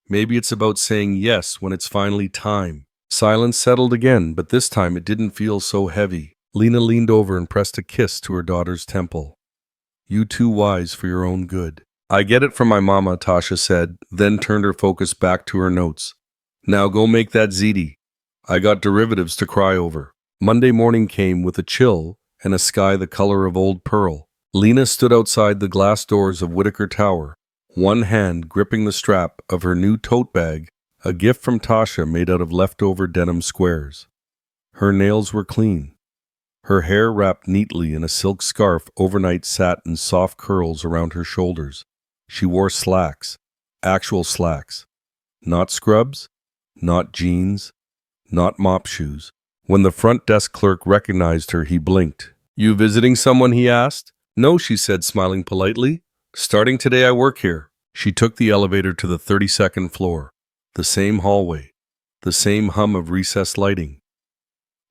Maybe it's about saying yes when it's finally time. Silence settled again, but this time it didn't feel so heavy. Lena leaned over and pressed a kiss to her daughter's temple. You too wise for your own good. I get it from my mama, Tasha said, then turned her focus back to her notes. Now go make that ziti. I got derivatives to cry over. Monday morning came with a chill and a sky the color of old pearl. Lena stood outside the glass doors of Whitaker Tower, one hand gripping the strap of her new tote bag, a gift from Tasha made out of leftover denim squares. Her nails were clean. Her hair wrapped neatly in a silk scarf overnight sat in soft curls around her shoulders. She wore slacks, actual slacks. Not scrubs, not jeans, not mop shoes. When the front desk clerk recognized her, he blinked. You visiting someone, he asked. No, she said, smiling politely. Starting today, I work here. She took the elevator to the 32nd floor. The same hallway, the same hum of recessed lighting.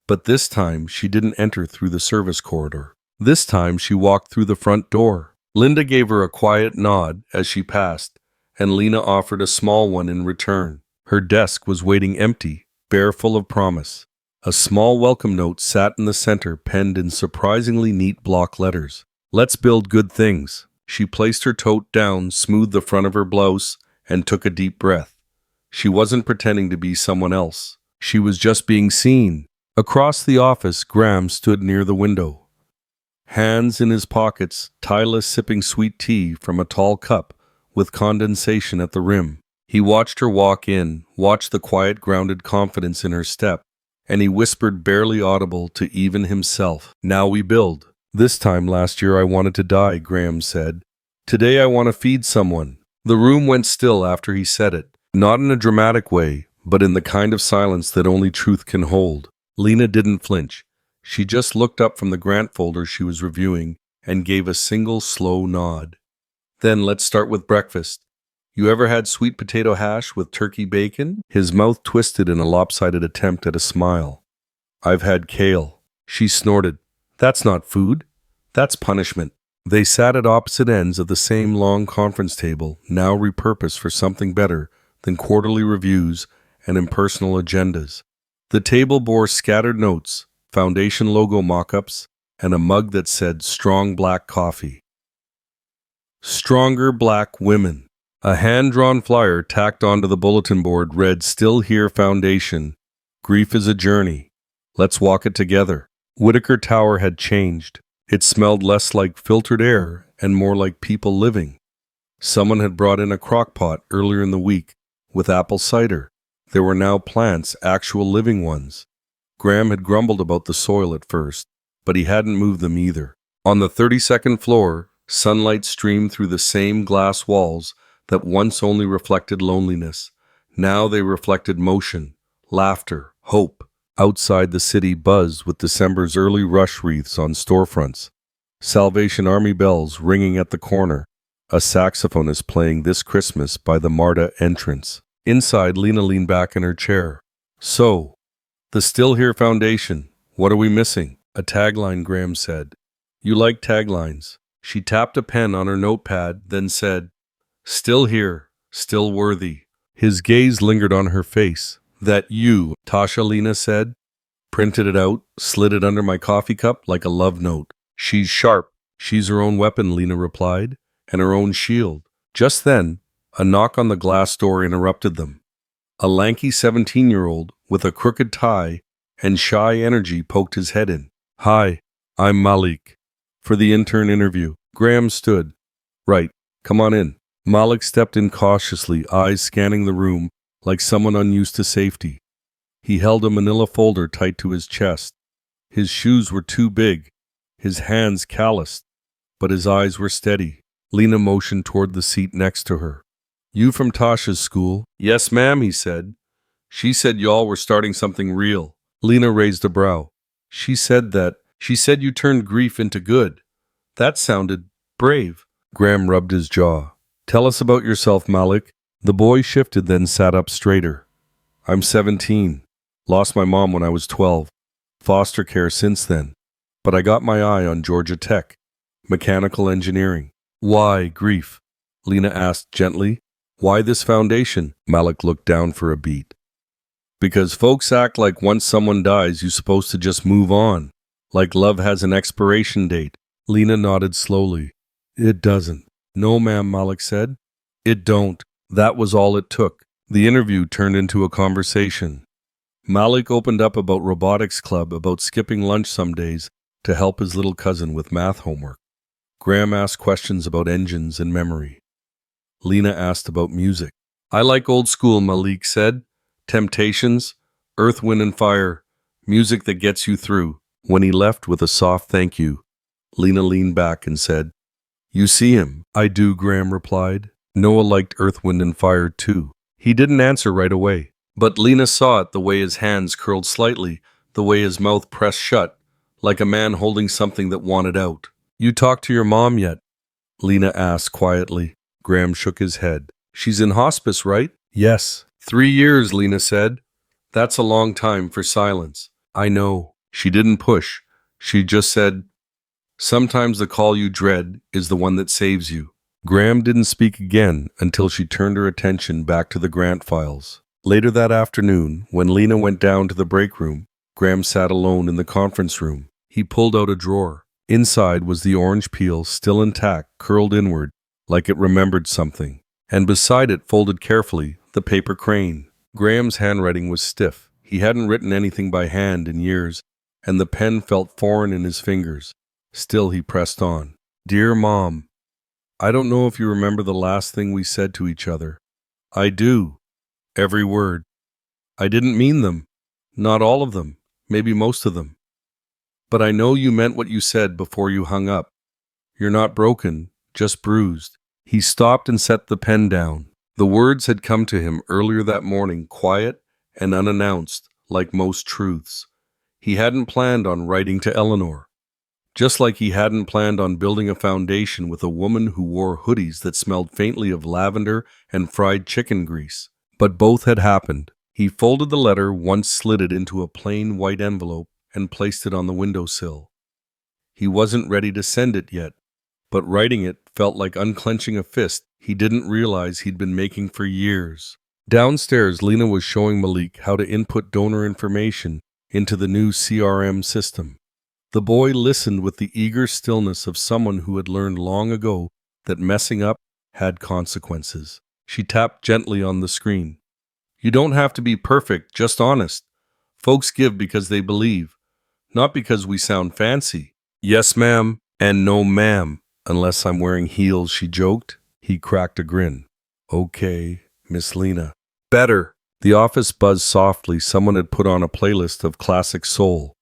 But this time, she didn't enter through the service corridor. This time, she walked through the front door. Linda gave her a quiet nod as she passed, and Lena offered a small one in return. Her desk was waiting empty, bare full of promise. A small welcome note sat in the center, penned in surprisingly neat block letters. Let's build good things. She placed her tote down, smoothed the front of her blouse, and took a deep breath. She wasn't pretending to be someone else. She was just being seen. Across the office, Graham stood near the window. Hands in his pockets, Tyla sipping sweet tea from a tall cup with condensation at the rim. He watched her walk in, watched the quiet, grounded confidence in her step, and he whispered, barely audible to even himself, Now we build. This time last year I wanted to die, Graham said. Today I want to feed someone. The room went still after he said it, not in a dramatic way, but in the kind of silence that only truth can hold. Lena didn't flinch. She just looked up from the grant folder she was reviewing and gave a single slow nod. Then let's start with breakfast. You ever had sweet potato hash with turkey bacon? His mouth twisted in a lopsided attempt at a smile. I've had kale. She snorted. That's not food. That's punishment. They sat at opposite ends of the same long conference table, now repurposed for something better than quarterly reviews and impersonal agendas. The table bore scattered notes, foundation logo mock-ups, and a mug that said Strong Black Coffee. Stronger Black Women. A hand-drawn flyer tacked onto the bulletin board read Still Here Foundation. Grief is a journey. Let's walk it together. Whitaker Tower had changed. It smelled less like filtered air and more like people living. Someone had brought in a crock pot earlier in the week with apple cider. There were now plants, actual living ones. Graham had grumbled about the soil at first, but he hadn't moved them either. On the 32nd floor, sunlight streamed through the same glass walls that once only reflected loneliness. Now they reflected motion, laughter, hope. Outside the city buzzed with December's early rush wreaths on storefronts. Salvation Army bells ringing at the corner. A saxophonist playing This Christmas by the MARTA entrance. Inside, Lena leaned back in her chair. So, the Still Here Foundation. What are we missing? A tagline, Graham said. You like taglines. She tapped a pen on her notepad, then said, Still here, still worthy. His gaze lingered on her face. That you, Tasha, Lena said. Printed it out, slid it under my coffee cup like a love note. She's sharp. She's her own weapon, Lena replied, and her own shield. Just then, a knock on the glass door interrupted them. A lanky 17-year-old with a crooked tie and shy energy poked his head in. Hi, I'm Malik. For the intern interview. Graham stood. Right, come on in. Malik stepped in cautiously, eyes scanning the room like someone unused to safety. He held a manila folder tight to his chest. His shoes were too big, his hands calloused, but his eyes were steady. Lena motioned toward the seat next to her. You from Tasha's school? Yes, ma'am, he said. She said y'all were starting something real. Lena raised a brow. She said you turned grief into good. That sounded brave. Graham rubbed his jaw. Tell us about yourself, Malik. The boy shifted, then sat up straighter. I'm 17. Lost my mom when I was 12. Foster care since then. but I got my eye on Georgia Tech, mechanical engineering. Why grief? Lena asked gently. Why this foundation? Malik looked down for a beat. Because folks act like once someone dies, you're supposed to just move on. Like love has an expiration date. Lena nodded slowly. It doesn't. No, ma'am, Malik said. It don't. That was all it took. The interview turned into a conversation. Malik opened up about robotics club, about skipping lunch some days to help his little cousin with math homework. Graham asked questions about engines and memory. Lena asked about music. I like old school, Malik said. Temptations, Earth, Wind and Fire, music that gets you through. When he left with a soft thank you, Lena leaned back and said, You see him? I do, Graham replied. Noah liked Earth, Wind and Fire too. He didn't answer right away, but Lena saw it, the way his hands curled slightly, the way his mouth pressed shut, like a man holding something that wanted out. You talked to your mom yet? Lena asked quietly. Graham shook his head. She's in hospice, right? Yes. 3 years, Lena said. That's a long time for silence. I know. She didn't push. She just said, Sometimes the call you dread is the one that saves you. Graham didn't speak again until she turned her attention back to the grant files. Later that afternoon, when Lena went down to the break room, Graham sat alone in the conference room. He pulled out a drawer. Inside was the orange peel, still intact, curled inward, like it remembered something. And beside it, folded carefully, the paper crane. Graham's handwriting was stiff. He hadn't written anything by hand in years, and the pen felt foreign in his fingers. Still he pressed on. Dear Mom, I don't know if you remember the last thing we said to each other. I do. Every word. I didn't mean them. Not all of them. Maybe most of them. But I know you meant what you said before you hung up. You're not broken, just bruised. He stopped and set the pen down. The words had come to him earlier that morning, quiet and unannounced, like most truths. He hadn't planned on writing to Eleanor. Just like he hadn't planned on building a foundation with a woman who wore hoodies that smelled faintly of lavender and fried chicken grease. But both had happened. He folded the letter, once slid it into a plain white envelope, and placed it on the windowsill. He wasn't ready to send it yet, but writing it felt like unclenching a fist he didn't realize he'd been making for years. Downstairs, Lena was showing Malik how to input donor information into the new CRM system. The boy listened with the eager stillness of someone who had learned long ago that messing up had consequences. She tapped gently on the screen. You don't have to be perfect, just honest. Folks give because they believe, not because we sound fancy. Yes, ma'am, and no, ma'am, unless I'm wearing heels, she joked. He cracked a grin. Okay, Miss Lena. Better. The office buzzed softly. Someone had put on a playlist of classic soul.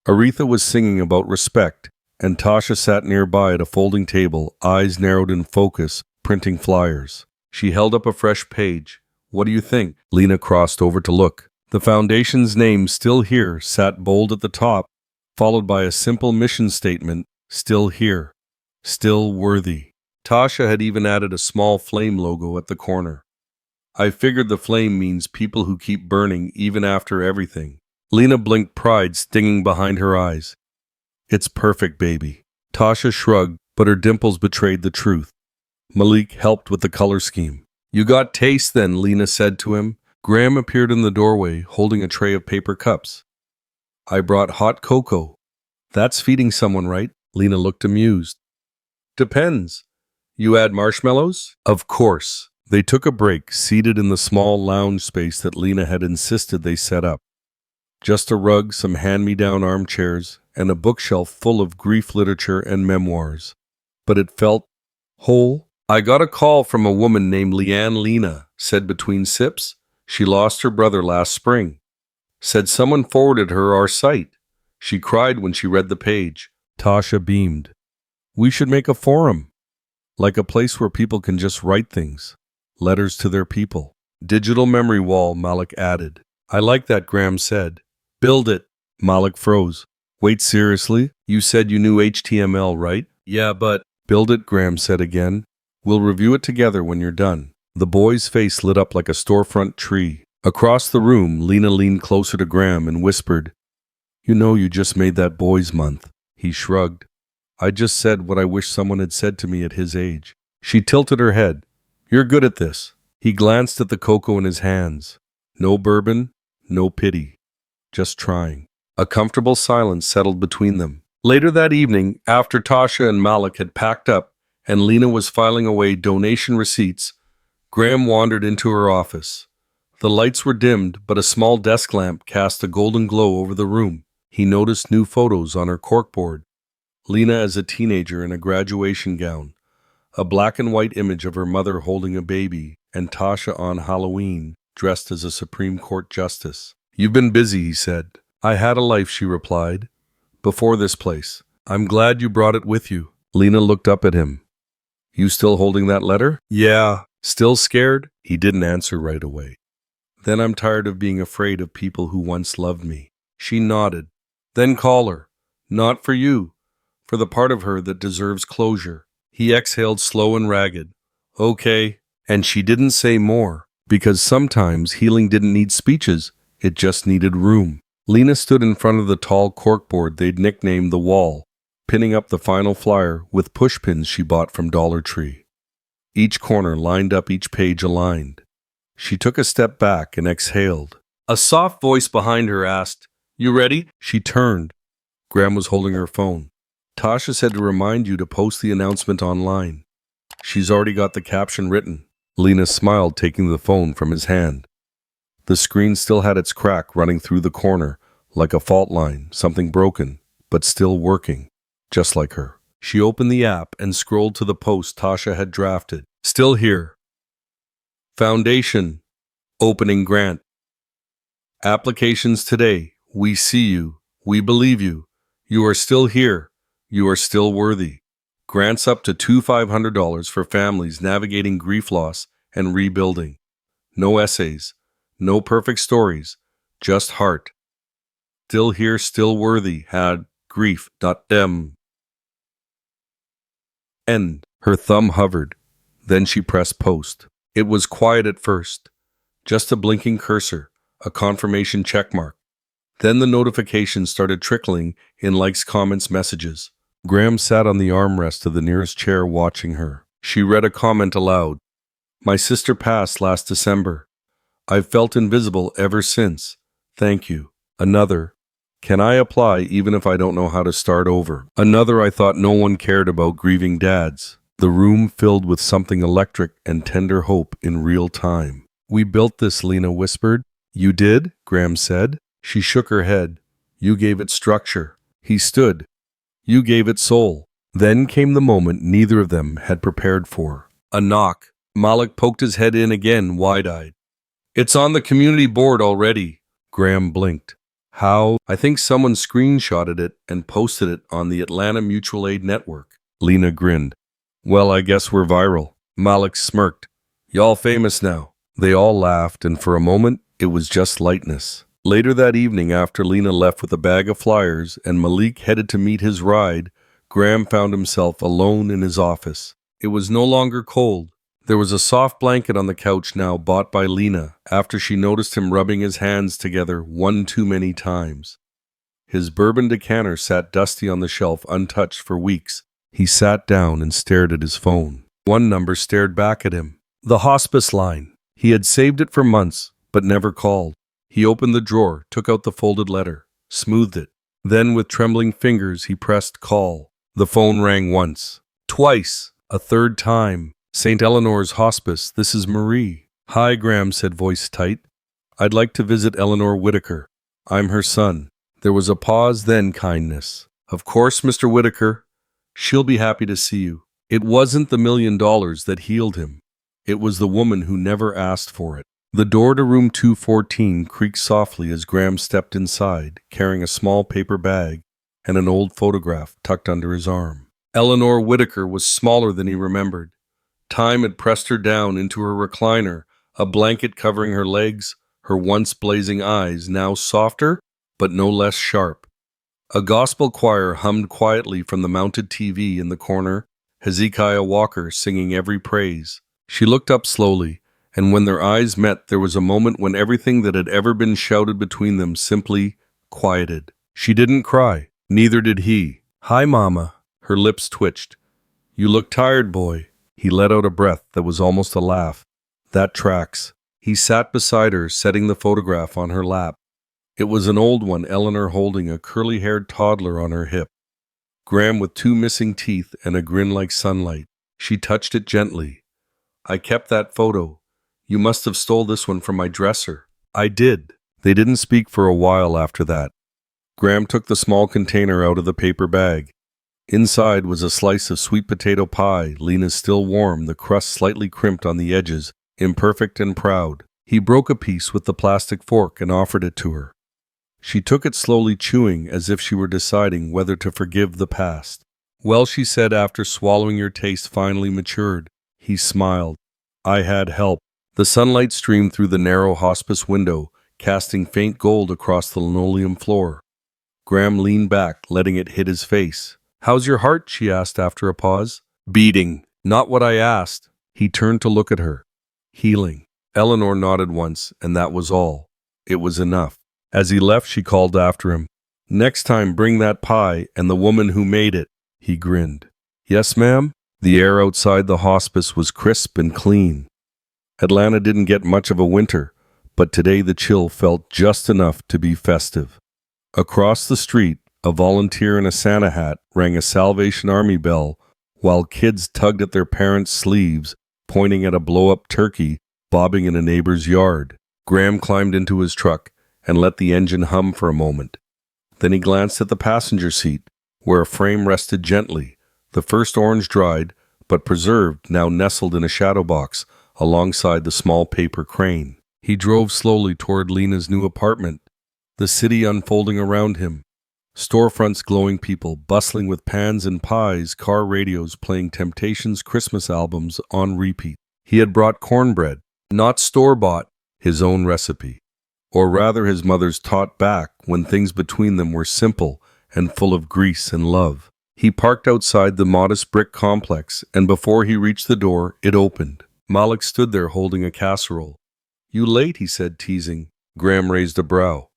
Aretha was singing about respect, and Tasha sat nearby at a folding table, eyes narrowed in focus, printing flyers. She held up a fresh page. What do you think? Lena crossed over to look. The foundation's name, Still Here, sat bold at the top, followed by a simple mission statement, Still Here, Still Worthy. Tasha had even added a small flame logo at the corner. I figured the flame means people who keep burning even after everything. Lena blinked, pride stinging behind her eyes. It's perfect, baby. Tasha shrugged, but her dimples betrayed the truth. Malik helped with the color scheme. You got taste then, Lena said to him. Graham appeared in the doorway, holding a tray of paper cups. I brought hot cocoa. That's feeding someone, right? Lena looked amused. Depends. You add marshmallows? Of course. They took a break, seated in the small lounge space that Lena had insisted they set up. Just a rug, some hand-me-down armchairs, and a bookshelf full of grief literature and memoirs. But it felt whole. I got a call from a woman named Leanne. Lena said between sips. She lost her brother last spring. Said someone forwarded her our site. She cried when she read the page. Tasha beamed. We should make a forum. Like a place where people can just write things. Letters to their people. Digital memory wall, Malik added. I like that, Graham said. Build it. Malik froze. Wait, seriously? You said you knew HTML, right? Yeah, but... Build it, Graham said again. We'll review it together when you're done. The boy's face lit up like a storefront tree. Across the room, Lena leaned closer to Graham and whispered, You know you just made that boys' month. He shrugged. I just said what I wish someone had said to me at his age. She tilted her head. You're good at this. He glanced at the cocoa in his hands. No bourbon, no pity. Just trying. A comfortable silence settled between them. Later that evening, after Tasha and Malik had packed up and Lena was filing away donation receipts, Graham wandered into her office. The lights were dimmed, but a small desk lamp cast a golden glow over the room. He noticed new photos on her corkboard. Lena as a teenager in a graduation gown, a black and white image of her mother holding a baby, and Tasha on Halloween, dressed as a Supreme Court justice. You've been busy, he said. I had a life, she replied. Before this place. I'm glad you brought it with you. Lena looked up at him. You still holding that letter? Yeah. Still scared? He didn't answer right away. Then I'm tired of being afraid of people who once loved me. She nodded. Then call her. Not for you. For the part of her that deserves closure. He exhaled slow and ragged. Okay. And she didn't say more, because sometimes healing didn't need speeches, it just needed room. Lena stood in front of the tall corkboard they'd nicknamed the Wall, pinning up the final flyer with pushpins she bought from Dollar Tree. Each corner lined up, each page aligned. She took a step back and exhaled. A soft voice behind her asked, You ready? She turned. Graham was holding her phone. Tasha said to remind you to post the announcement online. She's already got the caption written. Lena smiled, taking the phone from his hand. The screen still had its crack running through the corner, like a fault line, something broken, but still working, just like her. She opened the app and scrolled to the post Tasha had drafted. Still here. Foundation. Opening grant. Applications today. We see you. We believe you. You are still here. You are still worthy. Grants up to $2,500 for families navigating grief loss and rebuilding. No essays. No perfect stories. Just heart. Still here, still worthy. Had grief.dem. End. Her thumb hovered. Then she pressed post. It was quiet at first. Just a blinking cursor. A confirmation checkmark. Then the notifications started trickling in likes, comments, messages. Graham sat on the armrest of the nearest chair watching her. She read a comment aloud. My sister passed last December. I've felt invisible ever since. Thank you. Another. Can I apply even if I don't know how to start over? Another. I thought no one cared about grieving dads. The room filled with something electric and tender hope in real time. We built this, Lena whispered. You did? Graham said. She shook her head. You gave it structure. He stood. You gave it soul. Then came the moment neither of them had prepared for. A knock. Malik poked his head in again, wide-eyed. It's on the community board already. Graham blinked. How? I think someone screenshotted it and posted it on the Atlanta Mutual Aid Network. Lena grinned. Well, I guess we're viral. Malik smirked. Y'all famous now. They all laughed, and for a moment, it was just lightness. Later that evening, after Lena left with a bag of flyers and Malik headed to meet his ride, Graham found himself alone in his office. It was no longer cold. There was a soft blanket on the couch now, bought by Lena after she noticed him rubbing his hands together one too many times. His bourbon decanter sat dusty on the shelf, untouched for weeks. He sat down and stared at his phone. One number stared back at him. The hospice line. He had saved it for months, but never called. He opened the drawer, took out the folded letter, smoothed it. Then, with trembling fingers, he pressed call. The phone rang once, twice, a third time. St. Eleanor's Hospice, this is Marie. Hi, Graham said, voice tight. I'd like to visit Eleanor Whitaker. I'm her son. There was a pause, then kindness. Of course, Mr. Whitaker. She'll be happy to see you. It wasn't the $1 million that healed him. It was the woman who never asked for it. The door to room 214 creaked softly as Graham stepped inside, carrying a small paper bag and an old photograph tucked under his arm. Eleanor Whitaker was smaller than he remembered. Time had pressed her down into her recliner, a blanket covering her legs, her once blazing eyes now softer, but no less sharp. A gospel choir hummed quietly from the mounted TV in the corner, Hezekiah Walker singing every praise. She looked up slowly, and when their eyes met, there was a moment when everything that had ever been shouted between them simply quieted. She didn't cry, neither did he. Hi, Mama. Her lips twitched. You look tired, boy. He let out a breath that was almost a laugh. That tracks. He sat beside her, setting the photograph on her lap. It was an old one, Eleanor holding a curly-haired toddler on her hip. Graham with two missing teeth and a grin like sunlight. She touched it gently. I kept that photo. You must have stole this one from my dresser. I did. They didn't speak for a while after that. Graham took the small container out of the paper bag. Inside was a slice of sweet potato pie, Lena's still warm, the crust slightly crimped on the edges, imperfect and proud. He broke a piece with the plastic fork and offered it to her. She took it slowly, chewing as if she were deciding whether to forgive the past. Well, she said after swallowing, your taste finally matured. He smiled. I had help. The sunlight streamed through the narrow hospice window, casting faint gold across the linoleum floor. Graham leaned back, letting it hit his face. How's your heart? She asked after a pause. Beating. Not what I asked. He turned to look at her. Healing. Eleanor nodded once, and that was all. It was enough. As he left, she called after him. Next time, bring that pie and the woman who made it. He grinned. Yes, ma'am? The air outside the hospice was crisp and clean. Atlanta didn't get much of a winter, but today the chill felt just enough to be festive. Across the street, a volunteer in a Santa hat rang a Salvation Army bell while kids tugged at their parents' sleeves, pointing at a blow-up turkey bobbing in a neighbor's yard. Graham climbed into his truck and let the engine hum for a moment. Then he glanced at the passenger seat, where a frame rested gently, the first orange dried, but preserved, now nestled in a shadow box alongside the small paper crane. He drove slowly toward Lena's new apartment, the city unfolding around him. Storefronts glowing, people bustling with pans and pies, car radios playing Temptations' Christmas albums on repeat. He had brought cornbread, not store-bought, his own recipe. Or rather, his mother's taught back when things between them were simple and full of grease and love. He parked outside the modest brick complex, and before he reached the door, it opened. Malik stood there holding a casserole. You late, he said, teasing. Graham raised a brow.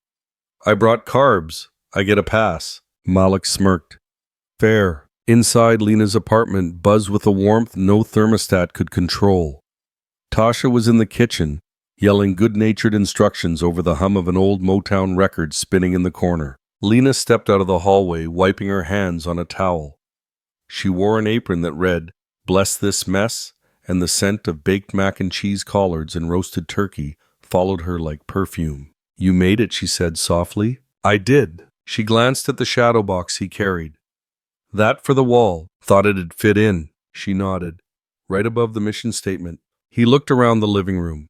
I brought carbs. I get a pass. Malik smirked. Fair. Inside, Lena's apartment buzzed with a warmth no thermostat could control. Tasha was in the kitchen, yelling good-natured instructions over the hum of an old Motown record spinning in the corner. Lena stepped out of the hallway, wiping her hands on a towel. She wore an apron that read, Bless this mess, and the scent of baked mac and cheese collards and roasted turkey followed her like perfume. You made it, she said softly. I did. She glanced at the shadow box he carried. That for the wall. Thought it'd fit in. She nodded. Right above the mission statement. He looked around the living room.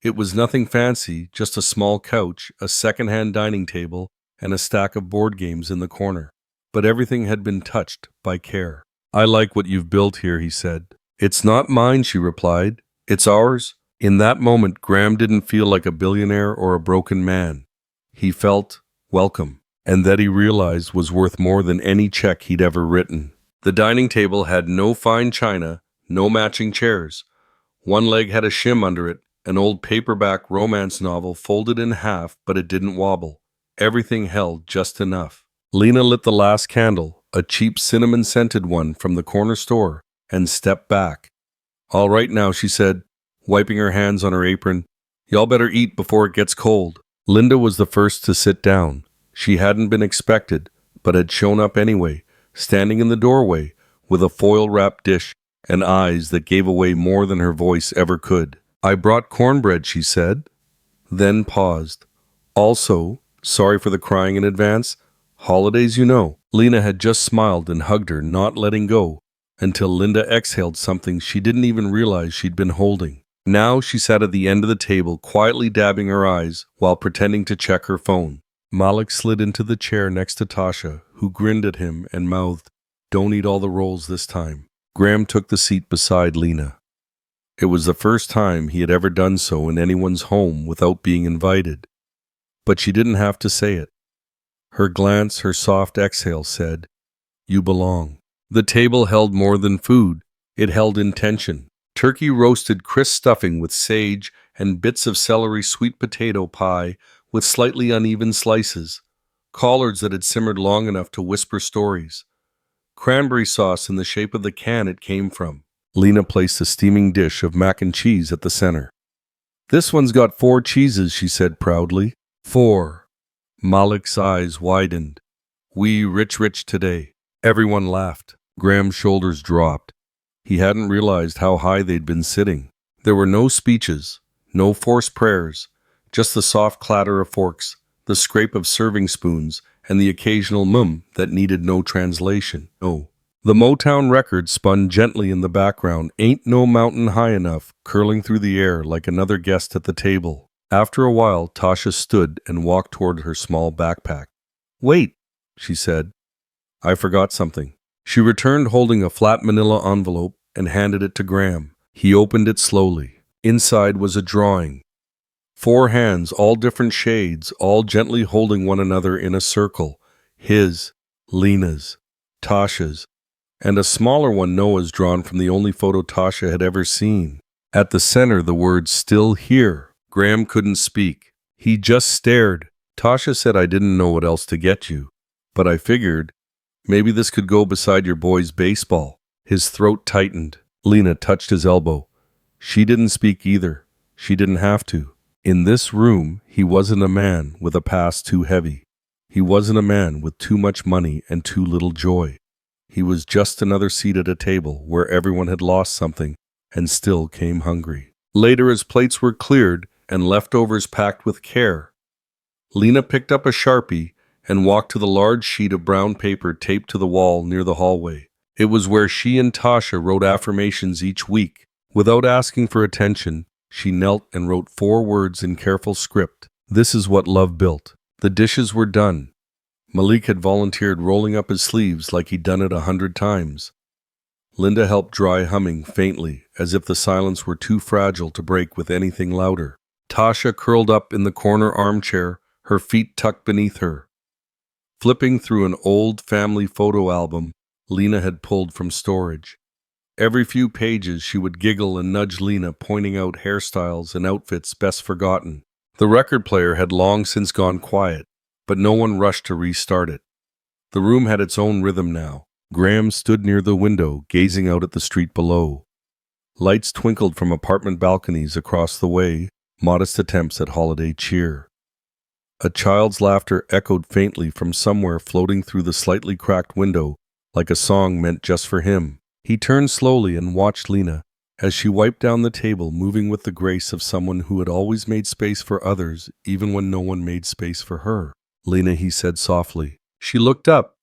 It was nothing fancy, just a small couch, a second-hand dining table, and a stack of board games in the corner. But everything had been touched by care. I like what you've built here, he said. It's not mine, she replied. It's ours. In that moment, Graham didn't feel like a billionaire or a broken man. He felt welcome, and that he realized was worth more than any check he'd ever written. The dining table had no fine china, no matching chairs. One leg had a shim under it, an old paperback romance novel folded in half, but it didn't wobble. Everything held just enough. Lena lit the last candle, a cheap cinnamon-scented one from the corner store, and stepped back. All right now, she said, wiping her hands on her apron. Y'all better eat before it gets cold. Linda was the first to sit down. She hadn't been expected, but had shown up anyway, standing in the doorway, with a foil-wrapped dish and eyes that gave away more than her voice ever could. I brought cornbread, she said, then paused. Also, sorry for the crying in advance. Holidays, you know. Lena had just smiled and hugged her, not letting go, until Linda exhaled something she didn't even realize she'd been holding. Now she sat at the end of the table, quietly dabbing her eyes while pretending to check her phone. Malik slid into the chair next to Tasha, who grinned at him and mouthed, Don't eat all the rolls this time. Graham took the seat beside Lena. It was the first time he had ever done so in anyone's home without being invited. But she didn't have to say it. Her glance, her soft exhale said, You belong. The table held more than food. It held intention. Turkey roasted crisp stuffing with sage and bits of celery sweet potato pie with slightly uneven slices. Collards that had simmered long enough to whisper stories. cranberry sauce in the shape of the can it came from. Lena placed a steaming dish of mac and cheese at the center. "This one's got 4 cheeses," she said proudly. 4. Malik's eyes widened. "We rich today." Everyone laughed. Graham's shoulders dropped. He hadn't realized how high they'd been sitting. There were no speeches, no forced prayers, just the soft clatter of forks, the scrape of serving spoons, and the occasional that needed no translation. No. The Motown record spun gently in the background, "Ain't No Mountain High Enough," curling through the air like another guest at the table. After a while, Tasha stood and walked toward her small backpack. "Wait," she said. "I forgot something." She returned holding a flat manila envelope and handed it to Graham. He opened it slowly. Inside was a drawing. 4 hands, all different shades, all gently holding one another in a circle. His, Lena's, Tasha's, and a smaller one Noah's drawn from the only photo Tasha had ever seen. At the center, the words "Still Here." Graham couldn't speak. He just stared. "Tasha said I didn't know what else to get you, but I figured maybe this could go beside your boy's baseball." His throat tightened. Lena touched his elbow. She didn't speak either. She didn't have to. In this room, he wasn't a man with a past too heavy. He wasn't a man with too much money and too little joy. He was just another seat at a table where everyone had lost something and still came hungry. Later, as plates were cleared and leftovers packed with care, Lena picked up a Sharpie and walked to the large sheet of brown paper taped to the wall near the hallway. It was where she and Tasha wrote affirmations each week. Without asking for attention, she knelt and wrote 4 words in careful script. "This is what love built." The dishes were done. Malik had volunteered rolling up his sleeves like he'd done it 100 times. Linda helped dry, humming faintly, as if the silence were too fragile to break with anything louder. Tasha curled up in the corner armchair, her feet tucked beneath her. Flipping through an old family photo album Lena had pulled from storage. Every few pages she would giggle and nudge Lena, pointing out hairstyles and outfits best forgotten. The record player had long since gone quiet, but no one rushed to restart it. The room had its own rhythm now. Graham stood near the window, gazing out at the street below. Lights twinkled from apartment balconies across the way, modest attempts at holiday cheer. A child's laughter echoed faintly from somewhere floating through the slightly cracked window, like a song meant just for him. He turned slowly and watched Lena as she wiped down the table, moving with the grace of someone who had always made space for others, even when no one made space for her. "Lena," he said softly. She looked up.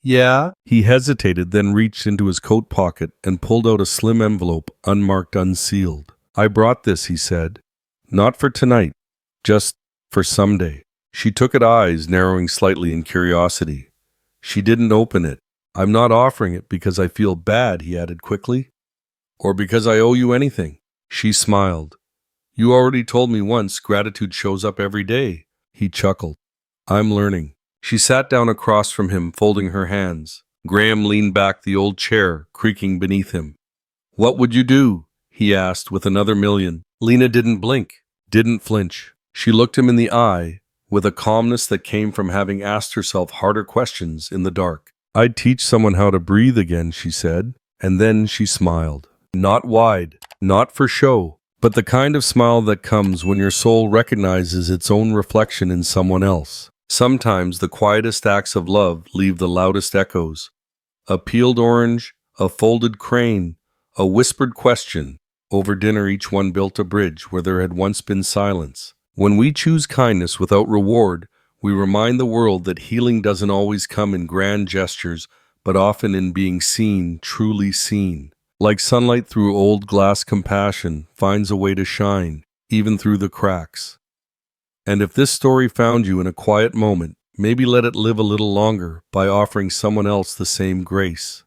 "Yeah?" He hesitated, then reached into his coat pocket and pulled out a slim envelope, unmarked, unsealed. "I brought this," he said. "Not for tonight, just for someday." She took it, eyes narrowing slightly in curiosity. She didn't open it. "I'm not offering it because I feel bad," he added quickly, "or because I owe you anything." She smiled. "You already told me once gratitude shows up every day." He chuckled. "I'm learning." She sat down across from him, folding her hands. Graham leaned back, the old chair creaking beneath him. "What would you do?" he asked with another million. Lena didn't blink, didn't flinch. She looked him in the eye with a calmness that came from having asked herself harder questions in the dark. "I'd teach someone how to breathe again," she said, and then she smiled. Not wide, not for show, but the kind of smile that comes when your soul recognizes its own reflection in someone else. Sometimes the quietest acts of love leave the loudest echoes. A peeled orange, a folded crane, a whispered question. Over dinner, each one built a bridge where there had once been silence. When we choose kindness without reward, we remind the world that healing doesn't always come in grand gestures, but often in being seen, truly seen. Like sunlight through old glass, compassion finds a way to shine, even through the cracks. And if this story found you in a quiet moment, maybe let it live a little longer by offering someone else the same grace.